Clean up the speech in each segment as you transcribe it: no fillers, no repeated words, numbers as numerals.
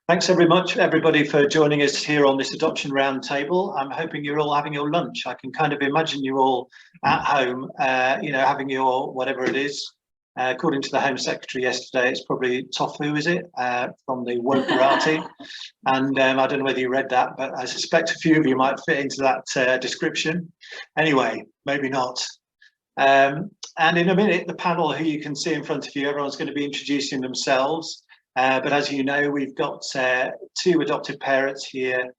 Thanks very much, everybody, for joining us here on this adoption roundtable. I'm hoping you're all having your lunch. I can kind of imagine you all at home, having your whatever it is. According to the Home Secretary yesterday, it's probably tofu, is it, from the Wokarati? And I don't know whether you read that, but I suspect a few of you might fit into that description. Anyway, maybe not. And in a minute, the panel who you can see in front of you, everyone's going to be introducing themselves. But as you know, we've got 2 adoptive parents here,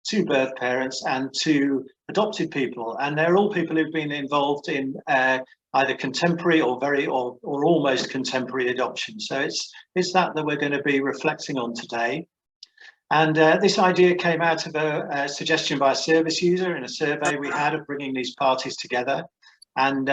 2 birth parents and 2 adopted people. And they're all people who've been involved in either contemporary or almost contemporary adoption. So it's that we're going to be reflecting on today. And this idea came out of a suggestion by a service user in a survey we had of bringing these parties together. And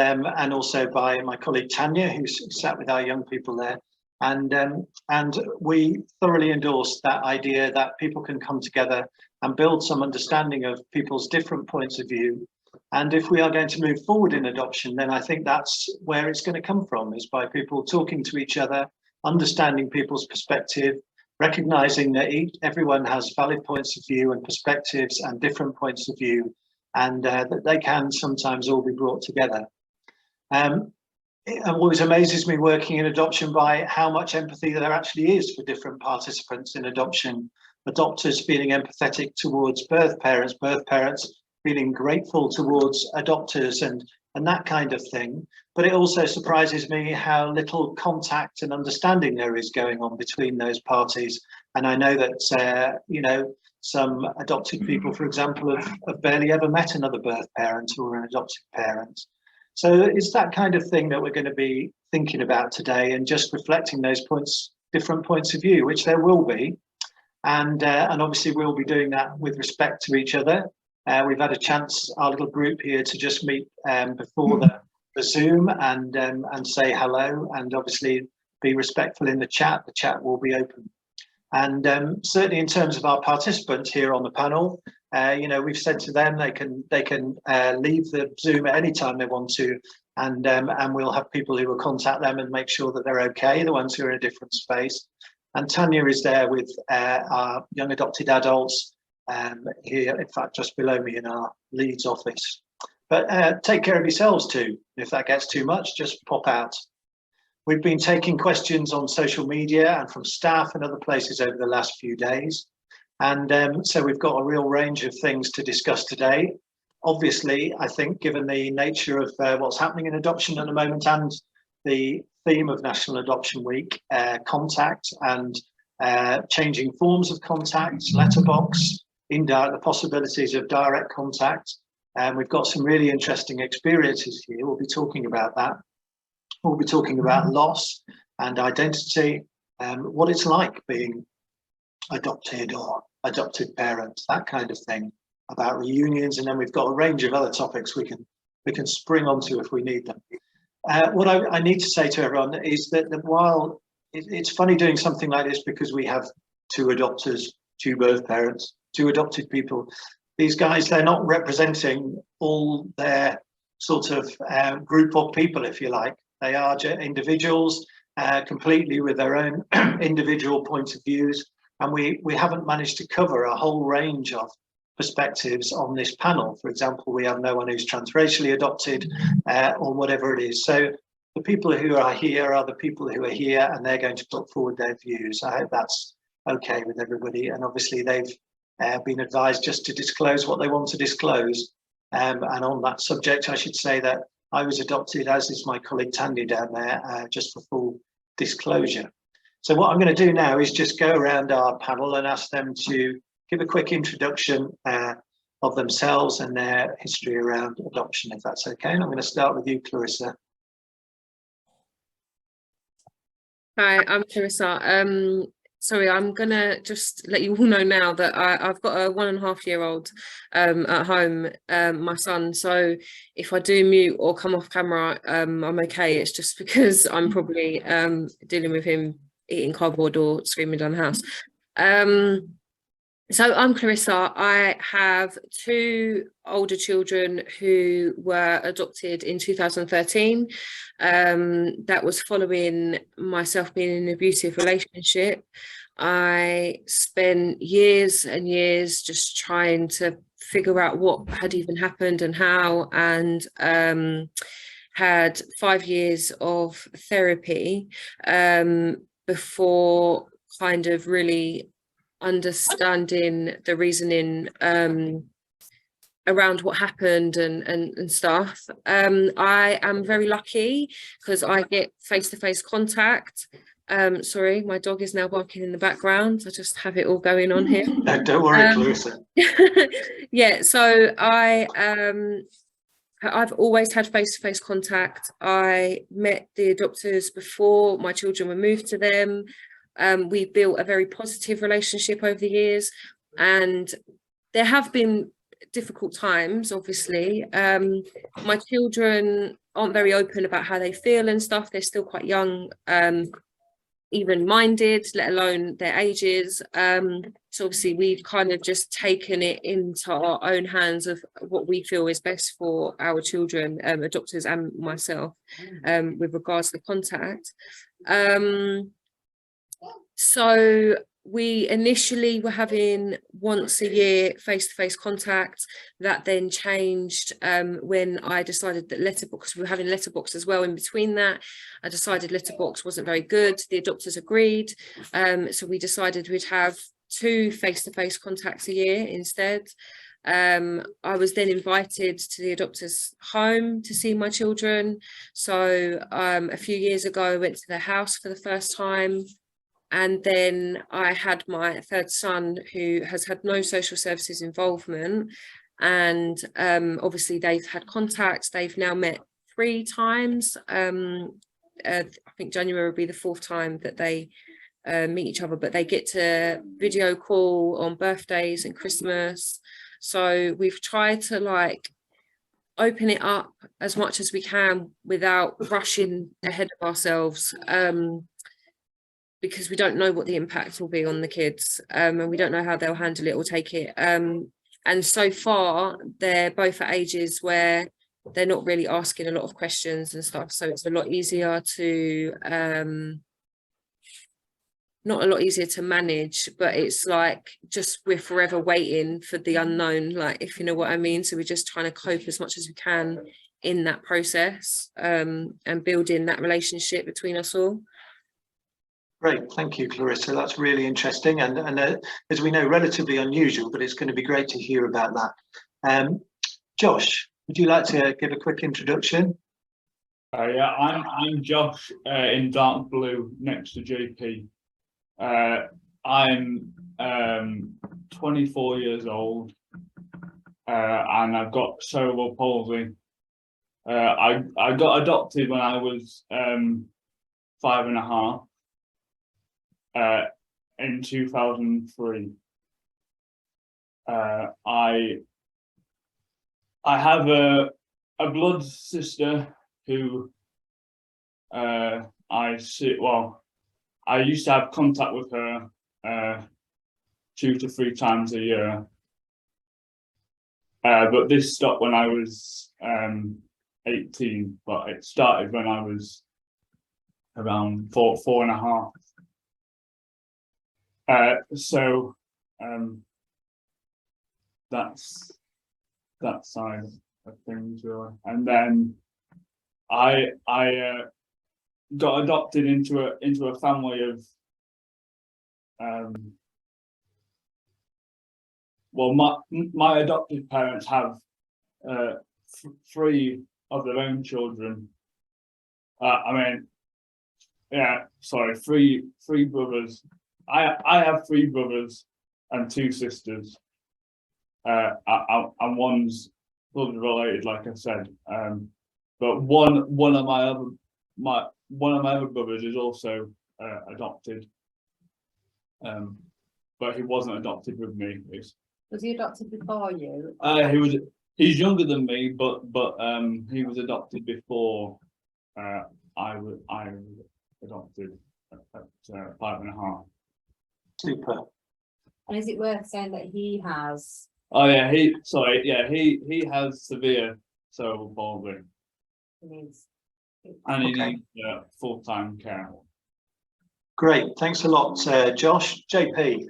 also by my colleague Tanya, who sat with our young people there. And we thoroughly endorsed that idea that people can come together and build some understanding of people's different points of view. And if we are going to move forward in adoption, then I think that's where it's going to come from, is by people talking to each other, understanding people's perspective, recognizing that everyone has valid points of view and perspectives and different points of view, and that they can sometimes all be brought together. It always amazes me working in adoption by how much empathy there actually is for different participants in adoption. Adopters feeling empathetic towards birth parents feeling grateful towards adopters and that kind of thing. But it also surprises me how little contact and understanding there is going on between those parties. And I know that, some adopted people, for example, have barely ever met another birth parent or an adoptive parent. So it's that kind of thing that we're going to be thinking about today, and just reflecting those different points of view, which there will be. And obviously we'll be doing that with respect to each other. We've had a chance, our little group here, to just meet before the Zoom and say hello, and obviously be respectful in the chat. The chat will be open. And certainly in terms of our participants here on the panel, we've said to them they can leave the Zoom at any time they want to, and we'll have people who will contact them and make sure that they're okay, the ones who are in a different space. And Tanya is there with our young adopted adults here, in fact, just below me in our Leeds office. But take care of yourselves too. If that gets too much, just pop out. We've been taking questions on social media and from staff and other places over the last few days. And so we've got a real range of things to discuss today. Obviously, I think, given the nature of what's happening in adoption at the moment and the theme of National Adoption Week, contact and changing forms of contact, letterbox, the possibilities of direct contact. And we've got some really interesting experiences here. We'll be talking about that. We'll be talking about loss and identity, what it's like being adopted or adopted parents, that kind of thing, about reunions, and then we've got a range of other topics we can spring onto if we need them. What I need to say to everyone is that while it's funny doing something like this, because we have 2 adopters, 2 birth parents, 2 adopted people, these guys, they're not representing all their sort of group of people, if you like. They are individuals completely with their own individual points of views. And we haven't managed to cover a whole range of perspectives on this panel. For example, we have no one who's transracially adopted or whatever it is. So the people who are here are the people who are here, and they're going to put forward their views. I hope that's okay with everybody. And obviously they've been advised just to disclose what they want to disclose. And on that subject, I should say that I was adopted, as is my colleague Tanya down there, just for full disclosure. So what I'm going to do now is just go around our panel and ask them to give a quick introduction of themselves and their history around adoption, if that's okay. And I'm going to start with you, Clarissa. Hi, I'm Clarissa. Sorry, I'm going to just let you all know now that I've got a 1.5-year-old at home, my son. So if I do mute or come off camera, I'm okay. It's just because I'm probably dealing with him eating cardboard or screaming down the house. So I'm Clarissa. I have 2 older children who were adopted in 2013. That was following myself being in an abusive relationship. I spent years and years just trying to figure out what had even happened and how, and had 5 years of therapy before kind of really understanding the reasoning around what happened and stuff. I am very lucky because I get face-to-face contact. Sorry, my dog is now barking in the background. I just have it all going on here. No, don't worry, Clarissa. Yeah, so I've always had face-to-face contact. I met the adopters before my children were moved to them. We built a very positive relationship over the years, and there have been difficult times, obviously. My children aren't very open about how they feel and stuff. They're still quite young, even minded, let alone their ages. So obviously we've kind of just taken it into our own hands of what we feel is best for our children, adopters and myself, with regards to contact. So we initially were having once a year face-to-face contact. That then changed when I decided that letterbox, we were having letterbox as well in between that. I decided letterbox wasn't very good. The adopters agreed. So we decided we'd have 2 face-to-face contacts a year instead. I was then invited to the adopters' home to see my children. So a few years ago, I went to their house for the first time. And then I had my 3rd son, who has had no social services involvement. And obviously they've had contact. They've now met 3 times. I think January will be the 4th time that they meet each other, but they get to video call on birthdays and Christmas. So we've tried to like open it up as much as we can without rushing ahead of ourselves. Because we don't know what the impact will be on the kids, and we don't know how they'll handle it or take it. And so far, they're both at ages where they're not really asking a lot of questions and stuff. So it's a lot easier to, not a lot easier to manage, but it's like just we're forever waiting for the unknown, like, if you know what I mean. So we're just trying to cope as much as we can in that process, and building that relationship between us all. Great, thank you, Clarissa. That's really interesting, and as we know, relatively unusual, but it's going to be great to hear about that. Josh, would you like to give a quick introduction? Yeah, I'm Josh, in dark blue next to JP. I'm 24 years old, and I've got cerebral palsy. I got adopted when I was 5.5. In 2003. I have a blood sister who I see. Well, I used to have contact with her 2 to 3 times a year, but this stopped when I was 18. But it started when I was around 4.5. So that's that side of things, really. And then I got adopted into a family of well, my adopted parents have 3 of their own children. I mean, yeah, sorry, three brothers. I have 3 brothers and 2 sisters, and one's blood related, like I said. But one of my other brothers is also adopted, but he wasn't adopted with me. Was he adopted before you? He's younger than me, but he was adopted before I was adopted at 5.5. Super. And is it worth saying that he has? Oh yeah, he has severe cerebral palsy. He needs. And he needs full-time care. Great, thanks a lot, Josh. JP.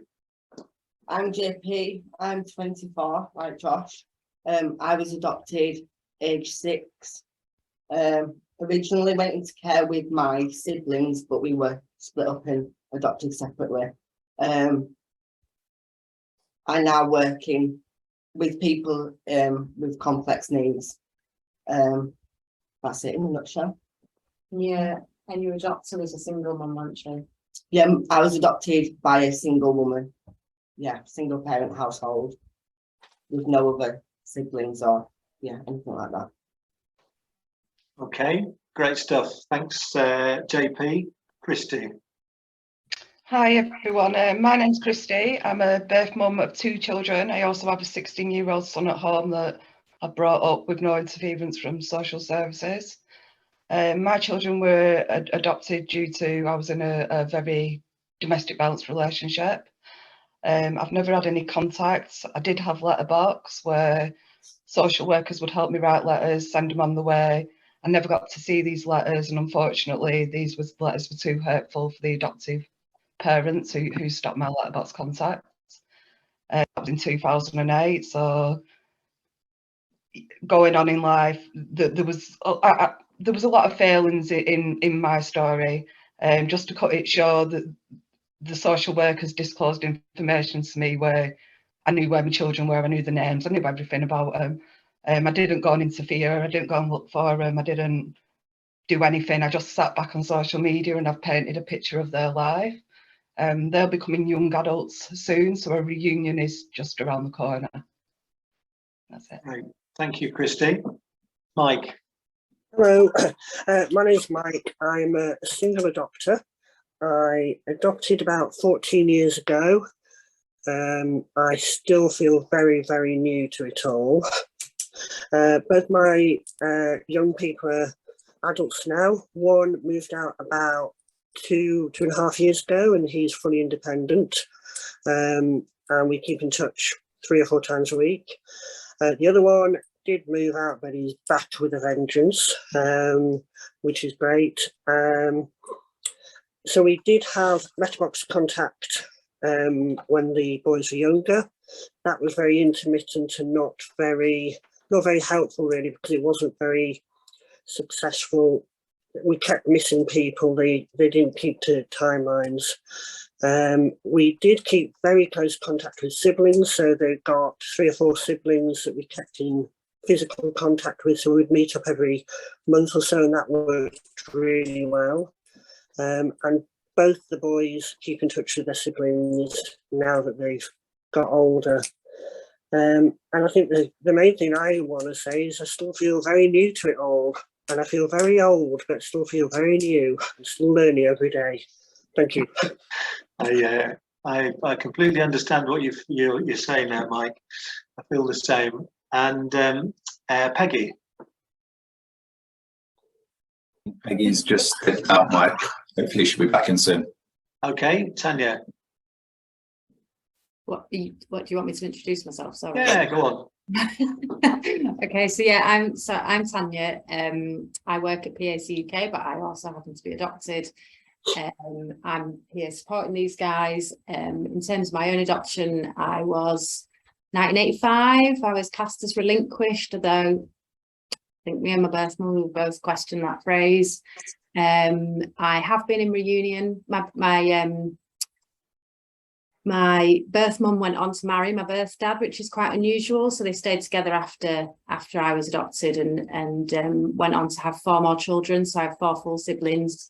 I'm JP, I'm 24, like Josh. I was adopted age 6. Originally went into care with my siblings, but we were split up and adopted separately. I'm now working with people with complex needs. That's it in a nutshell. Yeah, and your adopter was a single mum, weren't you? Yeah, I was adopted by a single woman. Yeah, single parent household with no other siblings or anything like that. Okay, great stuff. Thanks, JP. Kristy. Hi everyone, my name's Kristy. I'm a birth mum of 2 children. I also have a 16-year-old son at home that I brought up with no interference from social services. My children were adopted due to I was in a very domestic violence relationship. I've never had any contacts. I did have letterbox where social workers would help me write letters, send them on the way. I never got to see these letters, and unfortunately these letters were too hurtful for the adoptive parents who stopped my letterbox contacts. That was in 2008, so going on in life, there was a lot of failings in my story. Just to cut it short, the social workers disclosed information to me where I knew where my children were, I knew the names, I knew everything about them. I didn't go and interfere, I didn't go and look for them, I didn't do anything. I just sat back on social media and I've painted a picture of their life. They'll be becoming young adults soon, so a reunion is just around the corner. That's it. Great. Thank you, Kristy. Mike. Hello, my name's Mike. I'm a single adopter. I adopted about 14 years ago. I still feel very, very new to it all. Both my young people are adults now. One moved out about 2.5 years ago, and he's fully independent. And we keep in touch 3 or 4 times a week. The other one did move out, but he's back with a vengeance, which is great. So we did have letterbox contact when the boys were younger. That was very intermittent and not very helpful really, because it wasn't very successful. We kept missing people. They didn't keep to timelines. We did keep very close contact with siblings, so they got 3 or 4 siblings that we kept in physical contact with, so we'd meet up every month or so, and that worked really well. And both the boys keep in touch with their siblings now that they've got older. And I think the main thing I want to say is I still feel very new to it all, and I feel very old, but still feel very new. I'm still learning every day. Thank you. I completely understand what you're saying now, Mike. I feel the same. And Peggy. Peggy's just stepped out, Mike. Hopefully she'll be back in soon. Okay, Tanya. What do you want me to introduce myself? Sorry. Yeah, go on. Okay, so yeah, I'm Tanya. I work at PAC-UK, but I also happen to be adopted. I'm here supporting these guys. In terms of my own adoption, I was 1985. I was cast as relinquished, although I think me and my birth mum will both question that phrase. I have been in reunion. My birth mum went on to marry my birth dad, which is quite unusual. So they stayed together after I was adopted and went on to have 4 more children. So I have 4 full siblings.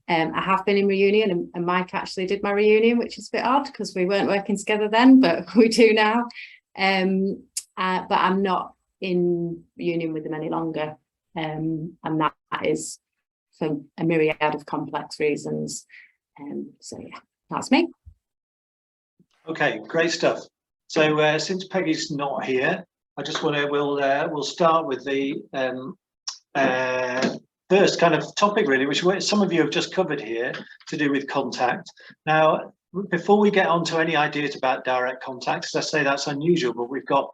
I have been in reunion, and Mike actually did my reunion, which is a bit odd because we weren't working together then, but we do now. But I'm not in union with them any longer. And that is for a myriad of complex reasons. So yeah, that's me. Okay, great stuff. So since Peggy's not here, I just want to we'll start with the first kind of topic really, which some of you have just covered here, to do with contact. Now, before we get on to any ideas about direct contact, as I say, that's unusual, but we've got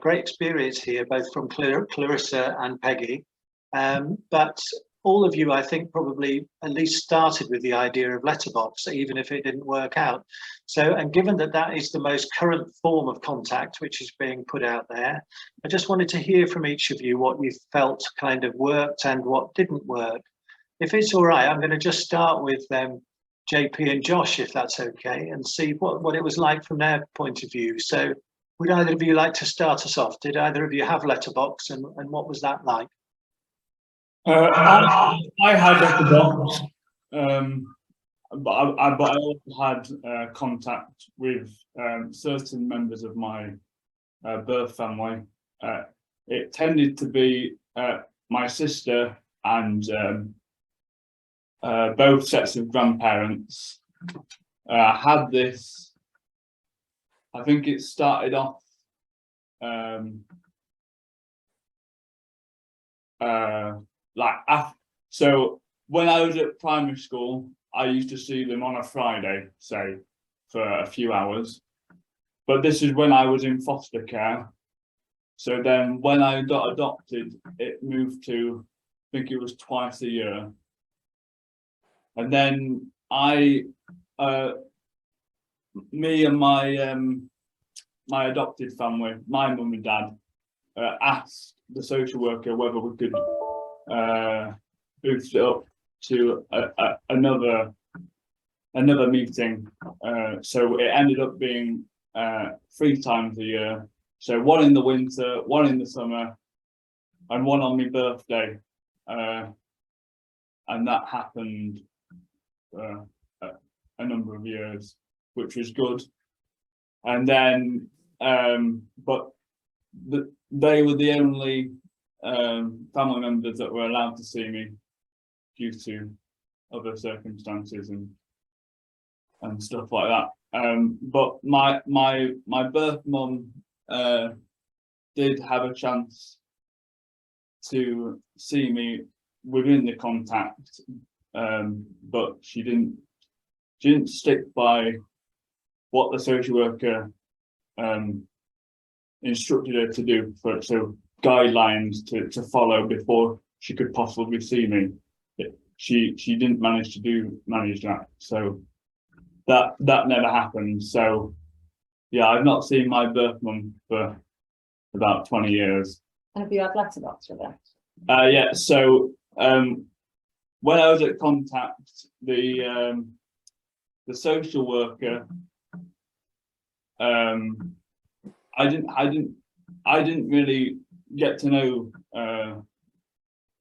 great experience here, both from Clarissa and Peggy. But all of you, I think, probably at least started with the idea of letterbox, even if it didn't work out. So, and given that that is the most current form of contact which is being put out there, I just wanted to hear from each of you what you felt kind of worked and what didn't work. If it's all right, I'm going to just start with JP and Josh, if that's okay, and see what it was like from their point of view. So would either of you like to start us off? Did either of you have letterbox, and what was that like? I had letterbox, but I also had contact with certain members of my birth family. It tended to be my sister and both sets of grandparents. Had this, I think it started off so when I was at primary school, I used to see them on a Friday, say, for a few hours. But this is when I was in foster care. So then when I got adopted, it moved to, I think it was twice a year. And then me and my adopted family, my mum and dad, asked the social worker whether we could boost it up to another meeting. So it ended up being 3 times a year. So 1 in the winter, 1 in the summer, and 1 on my birthday. And that happened a number of years, which was good. And then, but they were the only family members that were allowed to see me due to other circumstances and stuff like that. But my birth mum did have a chance to see me within the contact, but she didn't stick by what the social worker instructed her to do, so guidelines to follow before she could possibly see me. She didn't manage that, so that never happened. So yeah, I've not seen my birth mum for about 20 years. Have you had letterbox with her? Yeah, so when I was at contact, the social worker, I didn't really get to know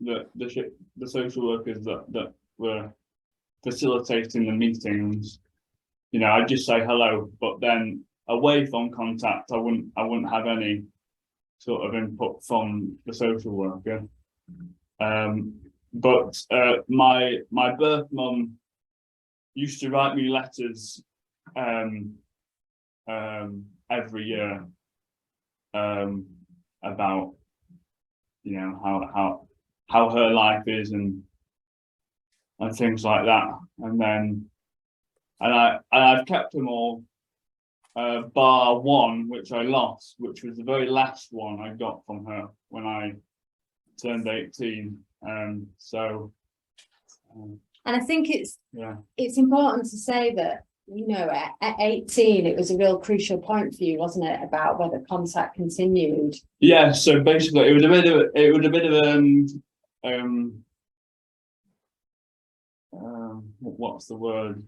the social workers that were facilitating the meetings. You know, I'd just say hello, but then away from contact, I wouldn't have any sort of input from the social worker. But my birth mum used to write me letters every year about, you know, how her life is and things like that. And then I've kept them all, bar 1 which I lost, which was the very last one I got from her when I turned 18. So and I think it's important to say that, you know, at 18 it was a real crucial point for you, wasn't it, about whether contact continued? Yeah, so basically it was a bit of what's the word,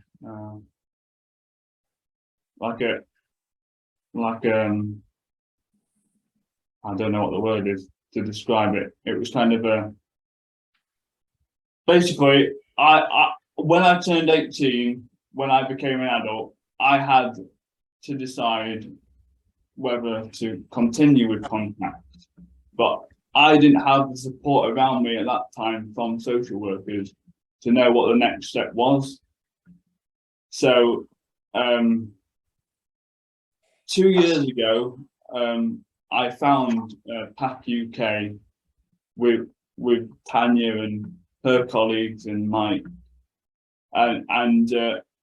I don't know what the word is to describe it. It was kind of basically I when I turned 18, when I became an adult, I had to decide whether to continue with contact, but I didn't have the support around me at that time from social workers to know what the next step was. So 2 years ago, I found PAC-UK with Tanya and her colleagues and Mike, and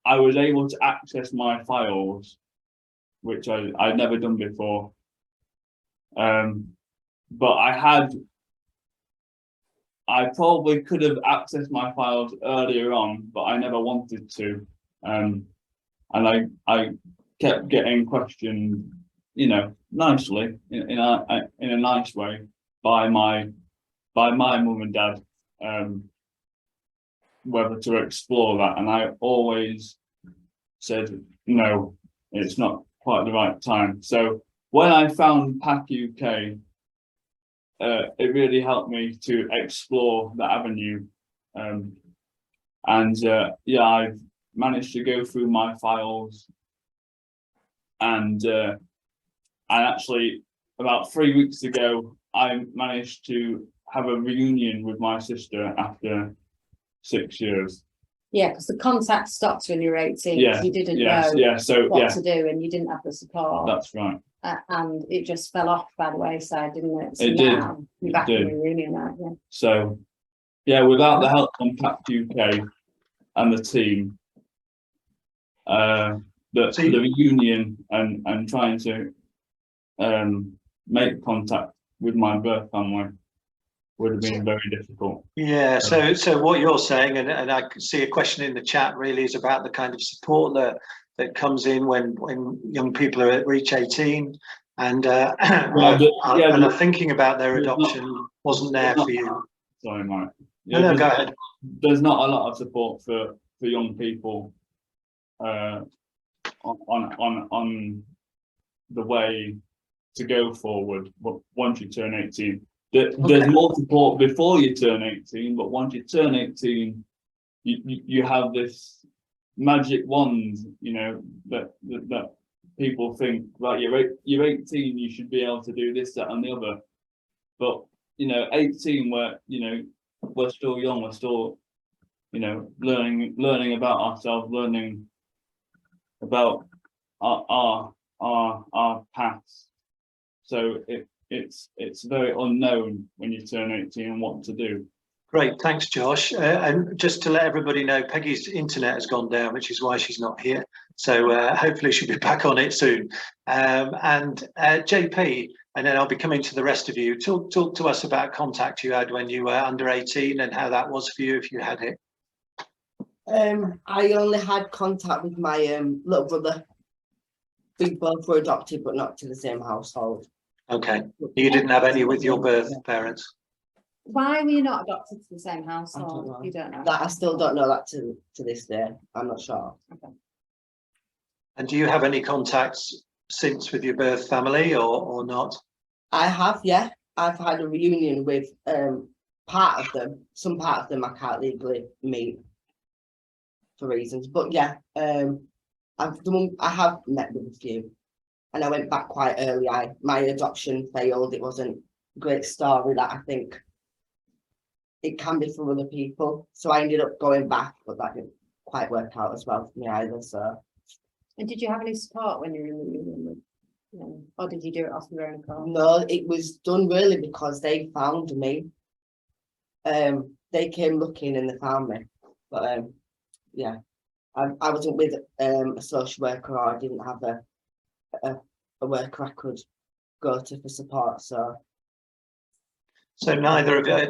I was able to access my files, which I'd never done before. But I I probably could have accessed my files earlier on, but I never wanted to. And I kept getting questioned, you know, nicely, in a nice way, by my mum and dad, whether to explore that. And I always said, no, it's not quite the right time. So when I found PAC-UK, it really helped me to explore the avenue. Yeah, I've managed to go through my files, and actually about 3 weeks ago, I managed to have a reunion with my sister after 6 years. Yeah, because the contact stopped when you were 18. Yeah, You didn't yes, know yeah, so what yeah, to do, and you didn't have the support. that's right. And it just fell off by the wayside, didn't it? So It did, now you're it back in did. the reunion, aren't you? So yeah, without the help from PAC-UK and the team, the reunion and trying to make contact with my birth family would have been very difficult. Yeah, so what you're saying, and I can see a question in the chat, really is about the kind of support that comes in when young people reach 18 and are thinking about their adoption wasn't there for you. Sorry, Mike. Yeah, no, go ahead. There's not a lot of support for young people on the way to go forward. But once you turn 18, there's more support before you turn 18. But once you turn 18, you have this magic wand, you know, that people think, right, you're 18, you should be able to do this, that, and the other. But you know, 18, we're still young, we're still, you know, learning about ourselves, learning about our paths. So it's very unknown when you turn 18 and what to do. Great, thanks, Josh. And just to let everybody know, Peggy's internet has gone down, which is why she's not here. So hopefully she'll be back on it soon. JP, and then I'll be coming to the rest of you. Talk to us about contact you had when you were under 18 and how that was for you, if you had it. I only had contact with my little brother. We both were adopted, but not to the same household. Okay, you didn't have any with your birth parents? Why were you not adopted to the same household? You don't know. That I still don't know that to this day. I'm not sure. Okay. And do you have any contacts since with your birth family or not? I have, yeah. I've had a reunion with part of them. Some part of them I can't legally meet for reasons, but yeah, I have met with a few, and I went back quite early. My adoption failed. It wasn't a great story that I think it can be for other people. So I ended up going back, but that didn't quite work out as well for me either. So. And did you have any support when you were in the union? Or did you do it off your own accord? No, it was done really because they found me. They came looking and they found me. But yeah, I wasn't with a social worker, or I didn't have a worker I could go to for support. So neither of you, at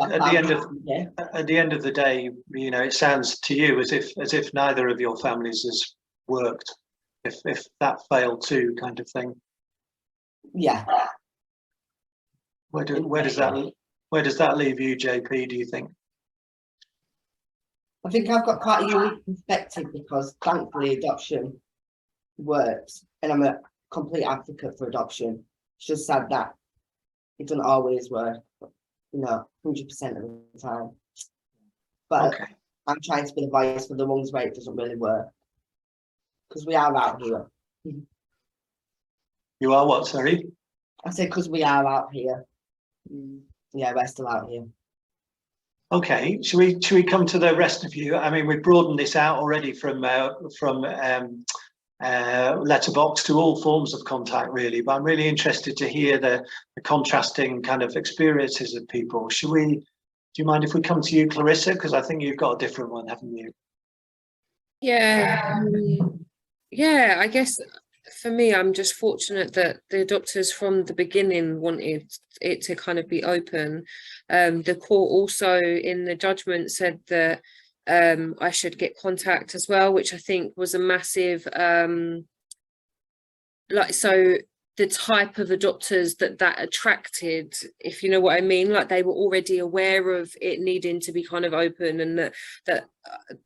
the end of the day, you know, it sounds to you as if neither of your families has worked, if that failed too, kind of thing. Yeah. Where does that leave you, JP, do you think? I think I've got quite a unique perspective because thankfully adoption works, and I'm a complete advocate for adoption. It's just sad that it doesn't always work, you know, 100% of the time. But okay. I'm trying to be the voice for the ones where it doesn't really work, because we are out here. You are what, sorry? I said because we are out here. Yeah, we're still out here. Okay, should we come to the rest of you? I mean, we've broadened this out already from letterbox to all forms of contact, really. But I'm really interested to hear the contrasting kind of experiences of people. Do you mind if we come to you, Clarissa? Because I think you've got a different one, haven't you? Yeah, yeah. I guess for me, I'm just fortunate that the adopters from the beginning wanted it to kind of be open. The court also in the judgment said that I should get contact as well, which I think was a massive, so the type of adopters that attracted, if you know what I mean, like they were already aware of it needing to be kind of open, and that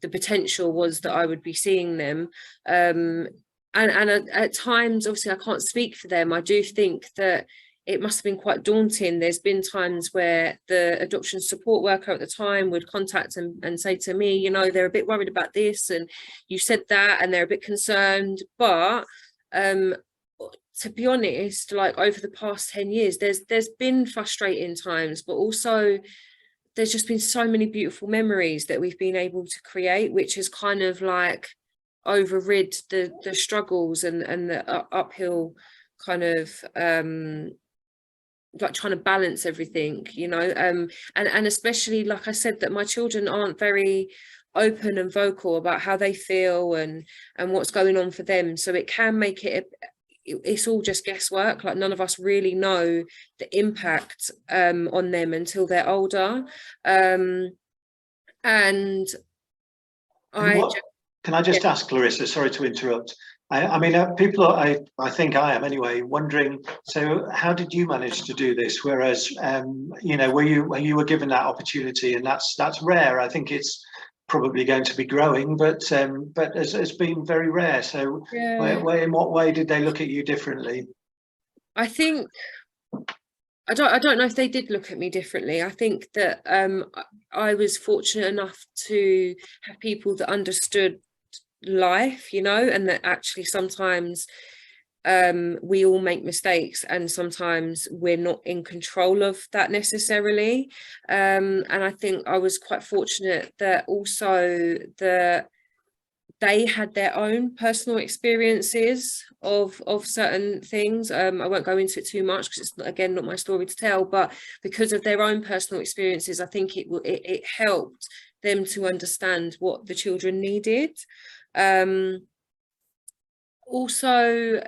the potential was that I would be seeing them. And at times, obviously I can't speak for them, I do think that it must have been quite daunting. There's been times where the adoption support worker at the time would contact and say to me, you know, they're a bit worried about this and you said that, and they're a bit concerned. But to be honest, like over the past 10 years, there's been frustrating times, but also there's just been so many beautiful memories that we've been able to create, which has kind of like overrid the struggles and the uphill kind of like trying to balance everything, you know, and especially, like I said, that my children aren't very open and vocal about how they feel and what's going on for them, so it can make it it's all just guesswork. Like none of us really know the impact on them until they're older. And can I just ask, Clarissa, sorry to interrupt. I mean, people are, I think I am anyway, wondering, so how did you manage to do this? Whereas, you know, where you were given that opportunity, and that's rare. I think it's probably going to be growing, but it's been very rare. So yeah. in what way did they look at you differently? I think, I don't know if they did look at me differently. I think that I was fortunate enough to have people that understood life, you know, and that actually sometimes we all make mistakes and sometimes we're not in control of that necessarily, and I think I was quite fortunate that also that they had their own personal experiences of certain things. I won't go into it too much because it's again not my story to tell, but because of their own personal experiences, I think it helped them to understand what the children needed. Also,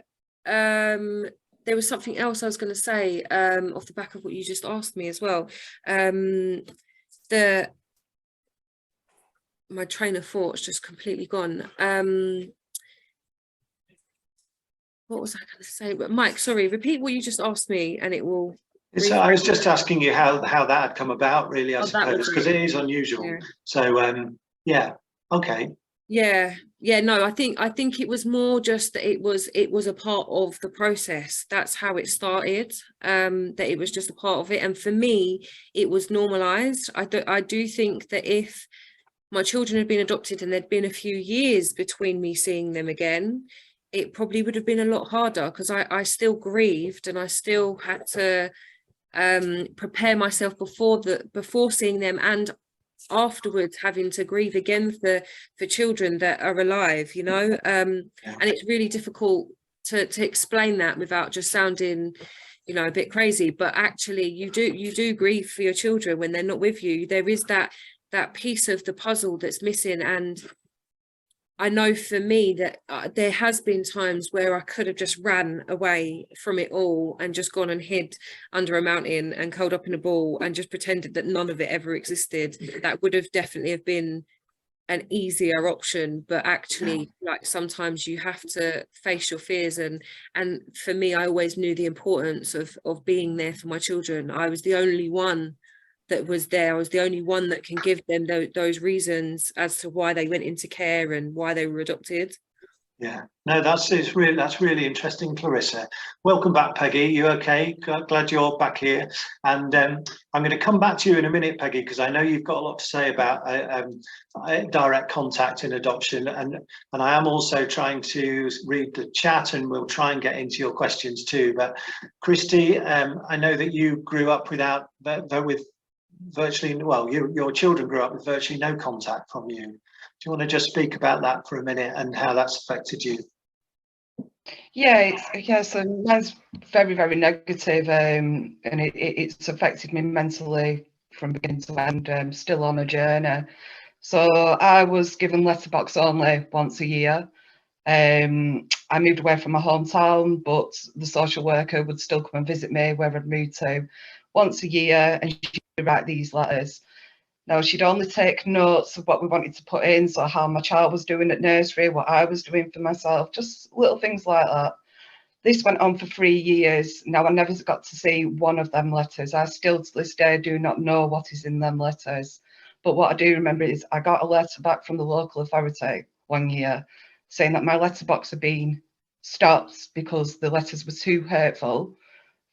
there was something else I was going to say off the back of what you just asked me as well. My train of thought's just completely gone. What was I going to say? But Mike, sorry, repeat what you just asked me and it will. So I was just asking you how that had come about, really, I suppose, because it is unusual. Yeah. So yeah, okay. Yeah, no, I think it was more just that it was a part of the process. That's how it started, that it was just a part of it, and for me it was normalized. I do think that if my children had been adopted and there'd been a few years between me seeing them again, it probably would have been a lot harder, because I still grieved and I still had to prepare myself before seeing them, and afterwards having to grieve again for children that are alive, you know. And it's really difficult to explain that without just sounding, you know, a bit crazy, but actually you do grieve for your children when they're not with you. There is that piece of the puzzle that's missing, and I know for me that there has been times where I could have just ran away from it all and just gone and hid under a mountain and curled up in a ball and just pretended that none of it ever existed. That would have definitely have been an easier option, but actually, like, sometimes you have to face your fears, and for me, I always knew the importance of being there for my children. I was the only one that was there. I was the only one that can give them those reasons as to why they went into care and why they were adopted. Yeah, no, that's really interesting, Clarissa. Welcome back, Peggy. You okay? Glad you're back here. And I'm going to come back to you in a minute, Peggy, because I know you've got a lot to say about direct contact in adoption, and I am also trying to read the chat, and we'll try and get into your questions too. But Kristy, I know that you grew up with virtually, well, your children grew up with virtually no contact from you. Do you want to just speak about that for a minute and how that's affected you? Yeah, so mine's very, very negative, and it's affected me mentally from beginning to end. I'm still on a journey. So I was given letterbox only once a year. I I moved away from my hometown, but the social worker would still come and visit me where I'd moved to once a year, and she'd write these letters. Now, she'd only take notes of what we wanted to put in, so how my child was doing at nursery, what I was doing for myself, just little things like that. This went on for 3 years. Now, I never got to see one of them letters. I still to this day do not know what is in them letters. But what I do remember is I got a letter back from the local authority one year saying that my letterbox had been stopped because the letters were too hurtful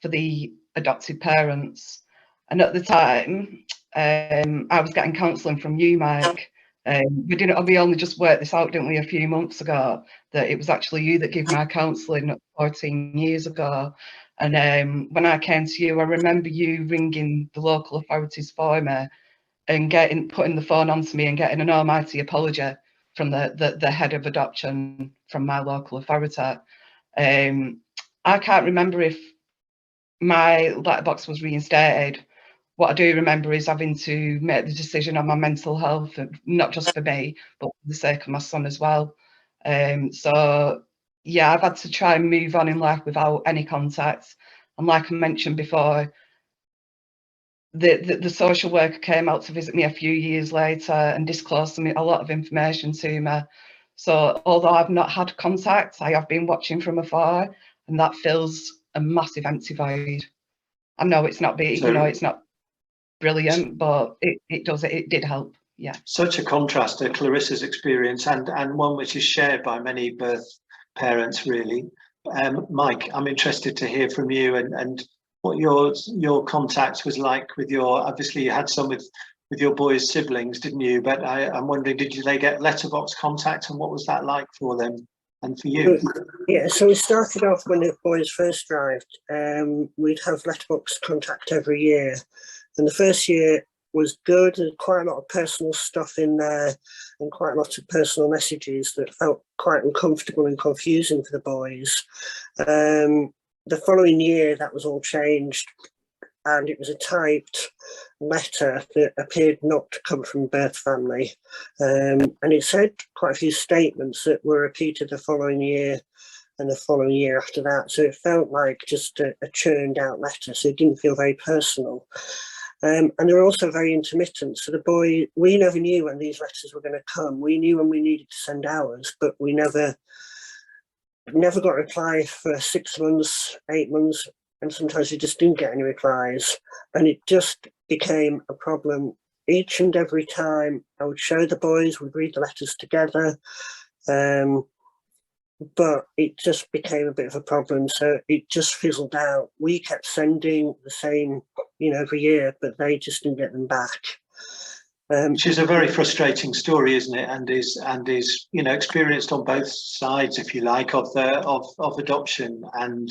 for the adopted parents. And at the time, I was getting counselling from you, Mike. We only just worked this out, didn't we, a few months ago, that it was actually you that gave my counselling 14 years ago. And when I came to you, I remember you ringing the local authorities for me and putting the phone onto me and getting an almighty apology from the head of adoption from my local authority. I can't remember if my letterbox was reinstated. What I do remember is having to make the decision on my mental health, not just for me, but for the sake of my son as well. So yeah, I've had to try and move on in life without any contact. And like I mentioned before, the social worker came out to visit me a few years later and disclosed to me a lot of information to me. So although I've not had contact, I have been watching from afar, and that fills a massive empty void. I know it's not big, you know, it's not brilliant, but it did help. Yeah. Such a contrast to Clarissa's experience and one which is shared by many birth parents, really. Mike, I'm interested to hear from you and what your contact was like with obviously you had some with your boys' siblings, didn't you? But I'm wondering, did they get letterbox contact, and what was that like for them and for you? Yeah, so we started off when the boys first arrived. We'd have letterbox contact every year. And the first year was good. There's quite a lot of personal stuff in there and quite a lot of personal messages that felt quite uncomfortable and confusing for the boys. The following year, that was all changed, and it was a typed letter that appeared not to come from birth family. And it said quite a few statements that were repeated the following year and the following year after that. So it felt like just a churned out letter, so it didn't feel very personal. And they were also very intermittent. So we never knew when these letters were going to come. We knew when we needed to send ours, but we never got a reply for 6 months, 8 months, and sometimes we just didn't get any replies. And it just became a problem each and every time. I would show the boys, we'd read the letters together, but it just became a bit of a problem. So it just fizzled out. We kept sending the same, every year, but they just didn't get them back. Which is a very frustrating story, isn't it? And is experienced on both sides, if you like, of adoption, and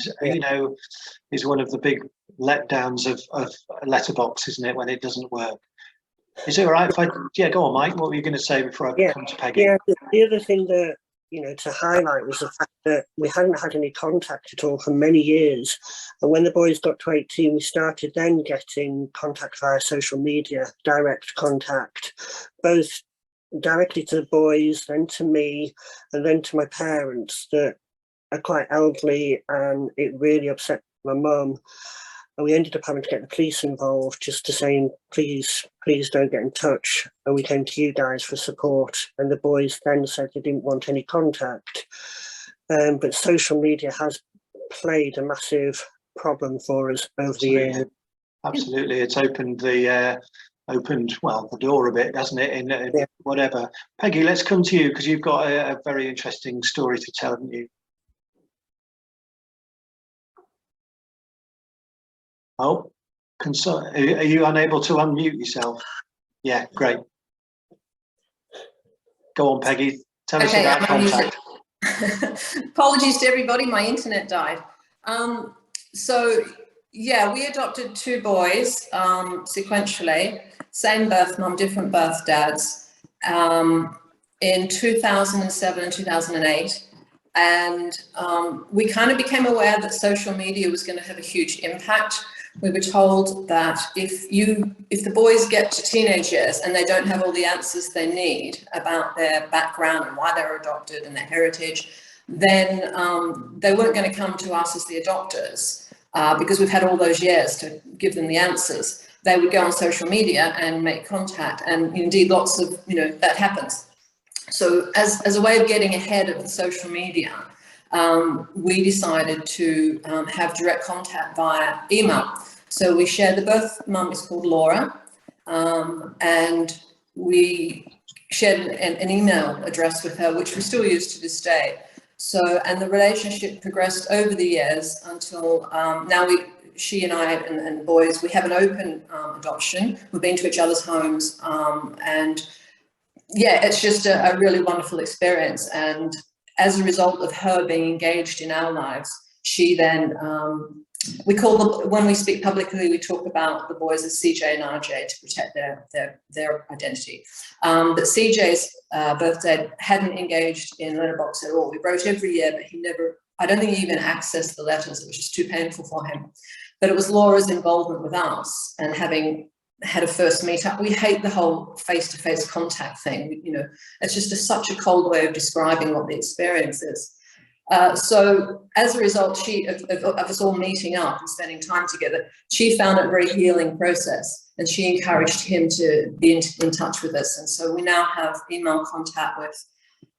is one of the big letdowns of letterbox, isn't it, when it doesn't work? Is it all right if go on, Mike? What were you going to say before I come to Peggy? Yeah, the other thing that to highlight was the fact that we hadn't had any contact at all for many years. And when the boys got to 18, we started then getting contact via social media, direct contact, both directly to the boys, then to me, and then to my parents that are quite elderly, and it really upset my mum. And we ended up having to get the police involved, just to saying, please don't get in touch. And we came to you guys for support. And the boys then said they didn't want any contact. But social media has played a massive problem for us over the years. Absolutely, it's opened the door a bit, doesn't it? Whatever. Peggy, let's come to you because you've got a very interesting story to tell, haven't you? Oh, are you unable to unmute yourself? Yeah, great. Go on, Peggy. Tell us about contact. Apologies to everybody, my internet died. So yeah, we adopted 2 boys sequentially, same birth mum, different birth dads, in 2007 and 2008. And we kind of became aware that social media was going to have a huge impact. We were told that if the boys get to teenage years and they don't have all the answers they need about their background and why they were adopted and their heritage, then they weren't going to come to us as the adopters because we've had all those years to give them the answers. They would go on social media and make contact, and indeed lots of, that happens. So as a way of getting ahead of the social media, we decided to have direct contact via email. So we shared, the birth mum is called Laura, and we shared an email address with her, which we still use to this day. So, and the relationship progressed over the years until now she and I and the boys, we have an open adoption. We've been to each other's homes, and yeah, it's just a really wonderful experience. And as a result of her being engaged in our lives, she then, we call when we speak publicly, we talk about the boys as CJ and RJ to protect their identity. But CJ's birth dad hadn't engaged in letterbox at all. We wrote every year, but he never, I don't think he even accessed the letters. It was just too painful for him. But it was Laura's involvement with us and having had a first meetup. We hate the whole face-to-face contact thing. It's just such a cold way of describing what the experience is. So as a result, of us all meeting up and spending time together, she found it a very healing process, and she encouraged him to be in touch with us. And so we now have email contact with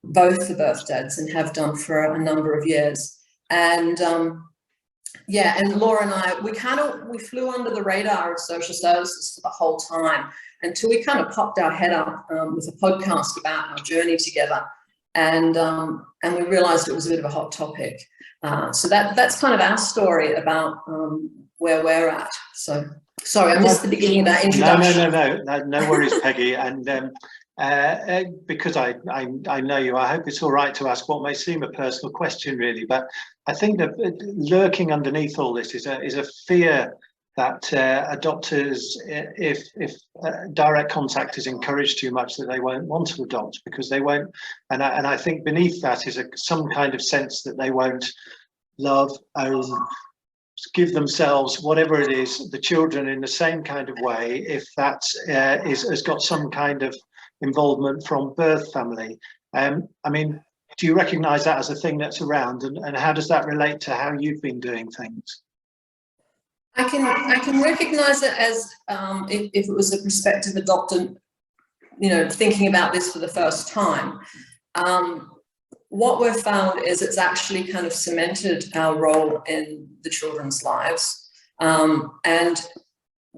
both the birth dads and have done for a number of years. And yeah, and Laura and I, we flew under the radar of social services for the whole time until we kind of popped our head up with a podcast about our journey together. And we realised it was a bit of a hot topic. So that's kind of our story about where we're at. So sorry, I missed the beginning of that introduction. No worries, Peggy. And because I know you, I hope it's all right to ask what may seem a personal question, really. But I think that lurking underneath all this is a fear that adopters, if direct contact is encouraged too much, that they won't want to adopt because they won't. And I think beneath that is some kind of sense that they won't love, own, give themselves, whatever it is, the children in the same kind of way, if that has got some kind of involvement from birth family. I mean, do you recognise that as a thing that's around, and how does that relate to how you've been doing things? I can recognise it as if it was a prospective adoptant, thinking about this for the first time. What we've found is it's actually kind of cemented our role in the children's lives. And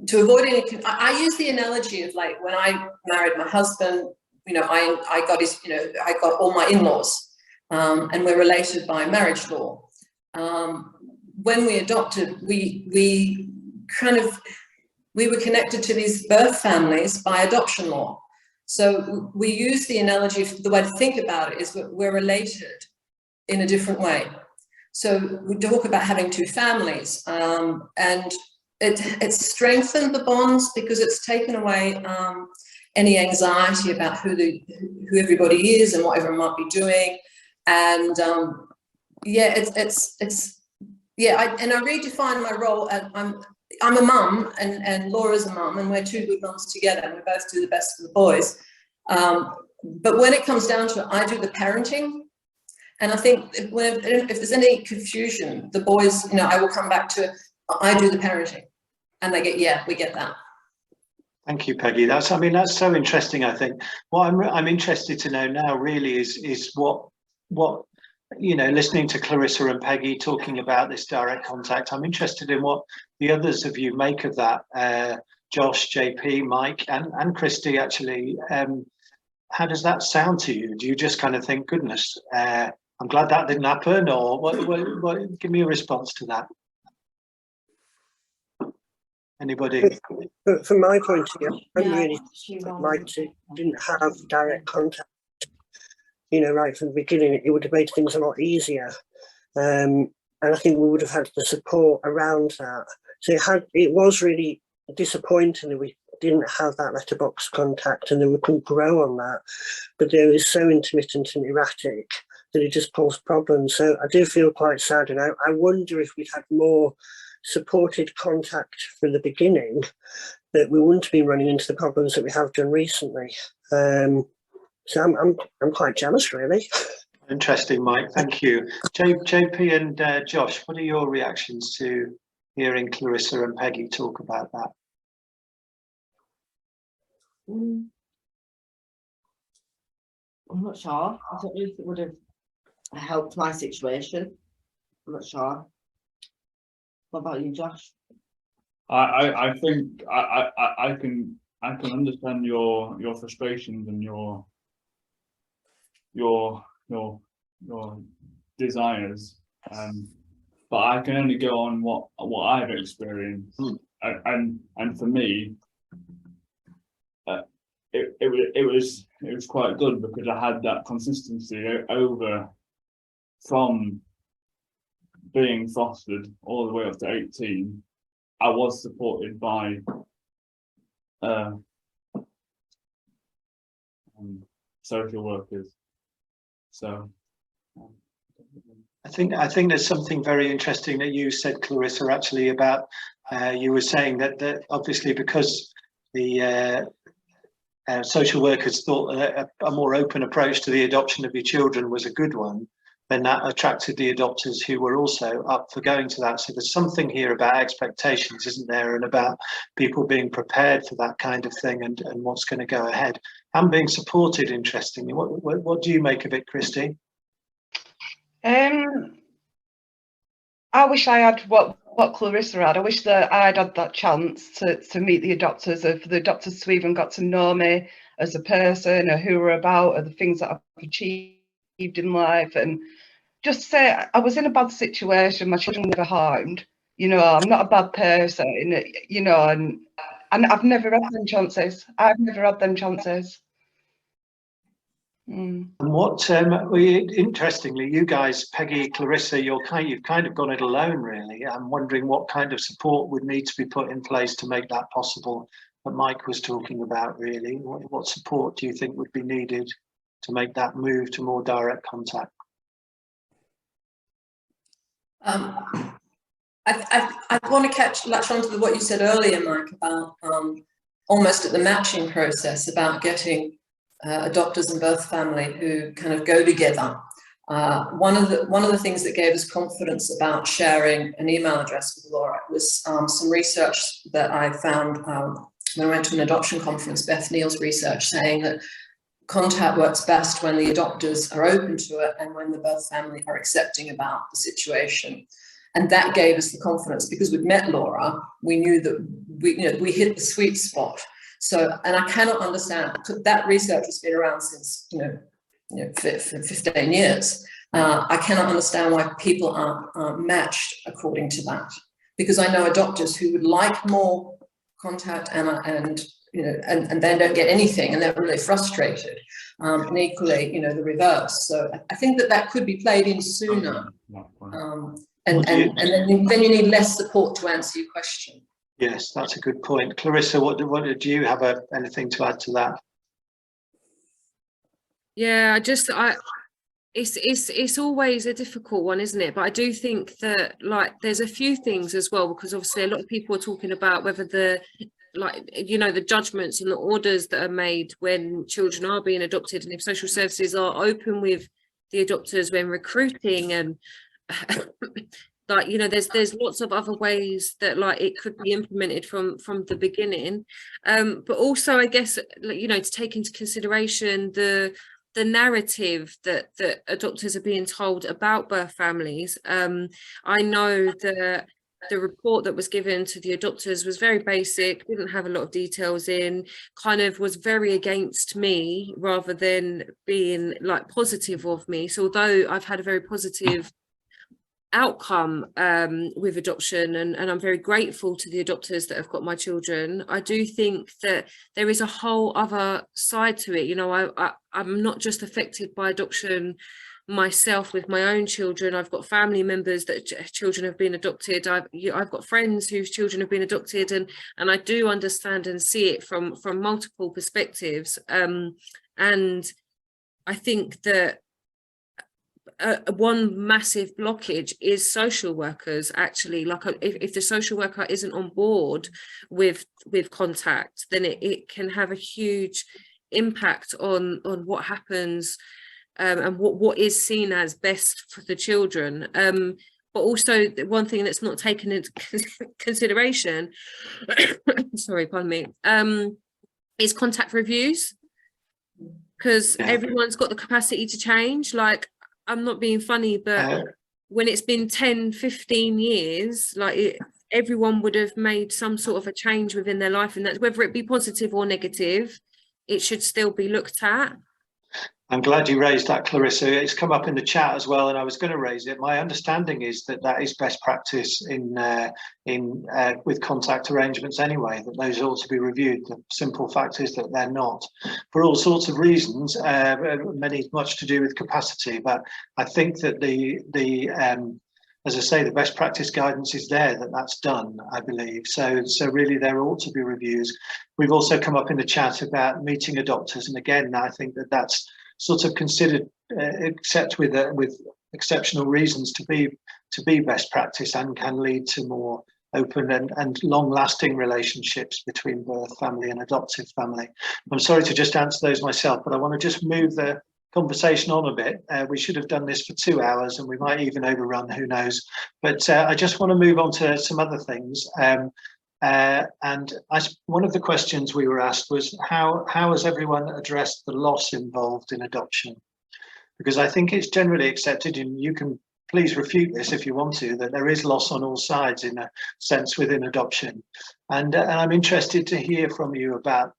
to avoid any, I use the analogy of like when I married my husband, I got his, I got all my in-laws, and we're related by marriage law. When we adopted, we were connected to these birth families by adoption law. So we use the analogy, the way to think about it is we're related in a different way. So we talk about having two families, and it's strengthened the bonds because it's taken away any anxiety about who everybody is and what everyone might be doing. And yeah, I redefine my role. I'm a mum, and Laura's a mum, and we're two good mums together, and we both do the best for the boys. But when it comes down to it, I do the parenting. And I think if there's any confusion, the boys, I will come back to, I do the parenting. And they get, yeah, we get that. Thank you, Peggy. That's so interesting. I think what I'm interested to know now really is what listening to Clarissa and Peggy talking about this direct contact. I'm interested in what the others of you make of that. Josh, JP, Mike, and Kristy. Actually, how does that sound to you? Do you just kind of think, goodness, I'm glad that didn't happen, or what? Give me a response to that. Anybody? From my point of view, I'm really like didn't have direct contact. Right from the beginning, it would have made things a lot easier, and I think we would have had the support around that. So it was really disappointing that we didn't have that letterbox contact, and then we couldn't grow on that. But it was so intermittent and erratic that it just caused problems. So I do feel quite sad, and I wonder if we'd had more supported contact from the beginning, that we wouldn't be running into the problems that we have done recently. So I'm quite jealous, really. Interesting, Mike. Thank you. JP and Josh, what are your reactions to hearing Clarissa and Peggy talk about that? I'm not sure. I don't know if it would have helped my situation. I'm not sure. What about you, Josh? I think I can understand your frustrations and your desires, but I can only go on what I've experienced, and for me, it was quite good because I had that consistency over from being fostered all the way up to 18. I was supported by social workers. So I think there's something very interesting that you said, Clarissa, actually, about you were saying that obviously because the social workers thought a more open approach to the adoption of your children was a good one, then that attracted the adopters who were also up for going to that. So there's something here about expectations, isn't there, and about people being prepared for that kind of thing and what's going to go ahead and being supported. Interestingly, what do you make of it, Kristy? I wish I had what Clarissa had. I wish that I'd had that chance to meet the adopters, or for the adopters to even got to know me as a person, or who we're about, or the things that I've achieved in life, and just say I was in a bad situation. My children were never harmed. You know, I'm not a bad person. You know, and I've never had them chances. I've never had them chances. And what interestingly, you guys, Peggy, Clarissa, you've kind of gone it alone, really. I'm wondering what kind of support would need to be put in place to make that possible, that Mike was talking about, really. What support do you think would be needed to make that move to more direct contact? I want to latch on to what you said earlier, Mike, about almost at the matching process, about getting adopters and birth family who kind of go together. One of the things that gave us confidence about sharing an email address with Laura was some research that I found when I went to an adoption conference, Beth Neal's research, saying that contact works best when the adopters are open to it and when the birth family are accepting about the situation. And that gave us the confidence, because we'd met Laura, we knew that we hit the sweet spot. So, and I cannot understand, that research has been around since, for 15 years. I cannot understand why people aren't matched according to that, because I know adopters who would like more contact and then don't get anything, and they're really frustrated. And equally, the reverse. So I think that could be played in sooner. And then you need less support to answer your question. Yes, that's a good point. Clarissa, what do you have anything to add to that? Yeah, it's always a difficult one, isn't it? But I do think that, like, there's a few things as well, because obviously a lot of people are talking about whether the judgments and the orders that are made when children are being adopted, and if social services are open with the adopters when recruiting, and there's lots of other ways that it could be implemented from the beginning, but also I guess to take into consideration the narrative that adopters are being told about birth families. I know that the report that was given to the adopters was very basic, didn't have a lot of details in, kind of was very against me rather than being positive of me. So although I've had a very positive outcome with adoption, and I'm very grateful to the adopters that have got my children, I do think that there is a whole other side to it. I'm not just affected by adoption myself with my own children. I've got family members that children have been adopted. I've got friends whose children have been adopted, and I do understand and see it from multiple perspectives, and I think that one massive blockage is social workers. Actually, if the social worker isn't on board with contact, then it can have a huge impact on what happens and what is seen as best for the children. But also one thing that's not taken into consideration, sorry, pardon me, is contact reviews, because everyone's got the capacity to change. Like, I'm not being funny, but when it's been 10, 15 years, like everyone would have made some sort of a change within their life, and that's whether it be positive or negative, it should still be looked at. I'm glad you raised that, Clarissa. It's come up in the chat as well, and I was going to raise it. My understanding is that that is best practice with contact arrangements anyway, that those ought to be reviewed. The simple fact is that they're not, for all sorts of reasons, many much to do with capacity. But I think that as I say, the best practice guidance is there, that's done, I believe. So really there ought to be reviews. We've also come up in the chat about meeting adopters, and again, I think that that's sort of considered, except with exceptional reasons, to be best practice, and can lead to more open and long-lasting relationships between birth family and adoptive family. I'm sorry to just answer those myself, but I want to just move the conversation on a bit. We should have done this for 2 hours, and we might even overrun, who knows. But I just want to move on to some other things. One of the questions we were asked was, how has everyone addressed the loss involved in adoption? Because I think it's generally accepted, and you can please refute this if you want to, that there is loss on all sides in a sense within adoption. And I'm interested to hear from you about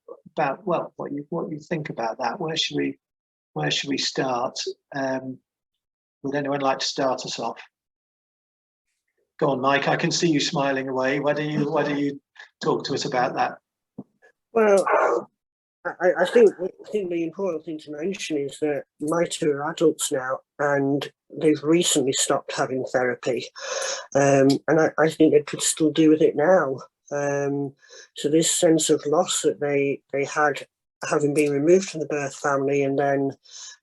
well, what you think about that. Where should we start? Would anyone like to start us off? Go on, Mike. I can see you smiling away. Why do you talk to us about that? Well, I think the important thing to mention is that my two are adults now, and they've recently stopped having therapy, and I think they could still do with it now. So this sense of loss that they had, having been removed from the birth family and then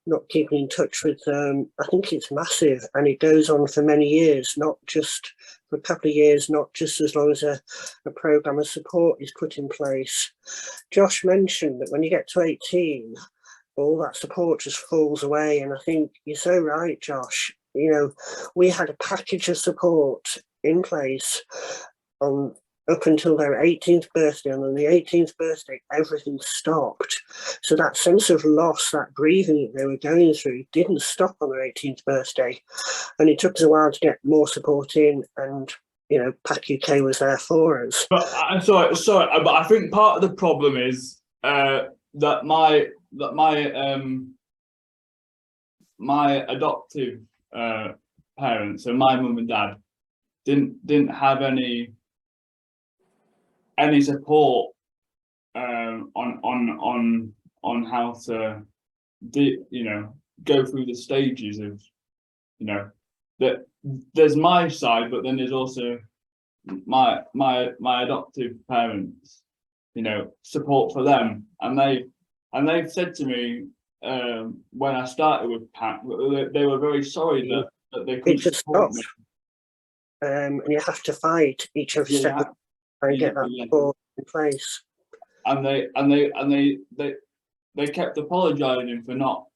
not keeping in touch with them, I think it's massive, and it goes on for many years, not just for a couple of years, not just as long as a programme of support is put in place. Josh mentioned that when you get to 18, all that support just falls away, and I think you're so right, Josh. You know, we had a package of support in place up until their 18th birthday, and on the 18th birthday, everything stopped. So that sense of loss, that grieving that they were going through, didn't stop on their 18th birthday. And it took us a while to get more support in, and, you know, PAC-UK was there for us. But I'm sorry, but I think part of the problem is that my adoptive parents, so my mum and dad, didn't have any support on how to go through the stages of, that there's my side, but then there's also my adoptive parents, support for them, and they've said to me when I started with PAC, they were very sorry that they couldn't support me. And you have to fight each other step and get that support in place. And they kept apologising for not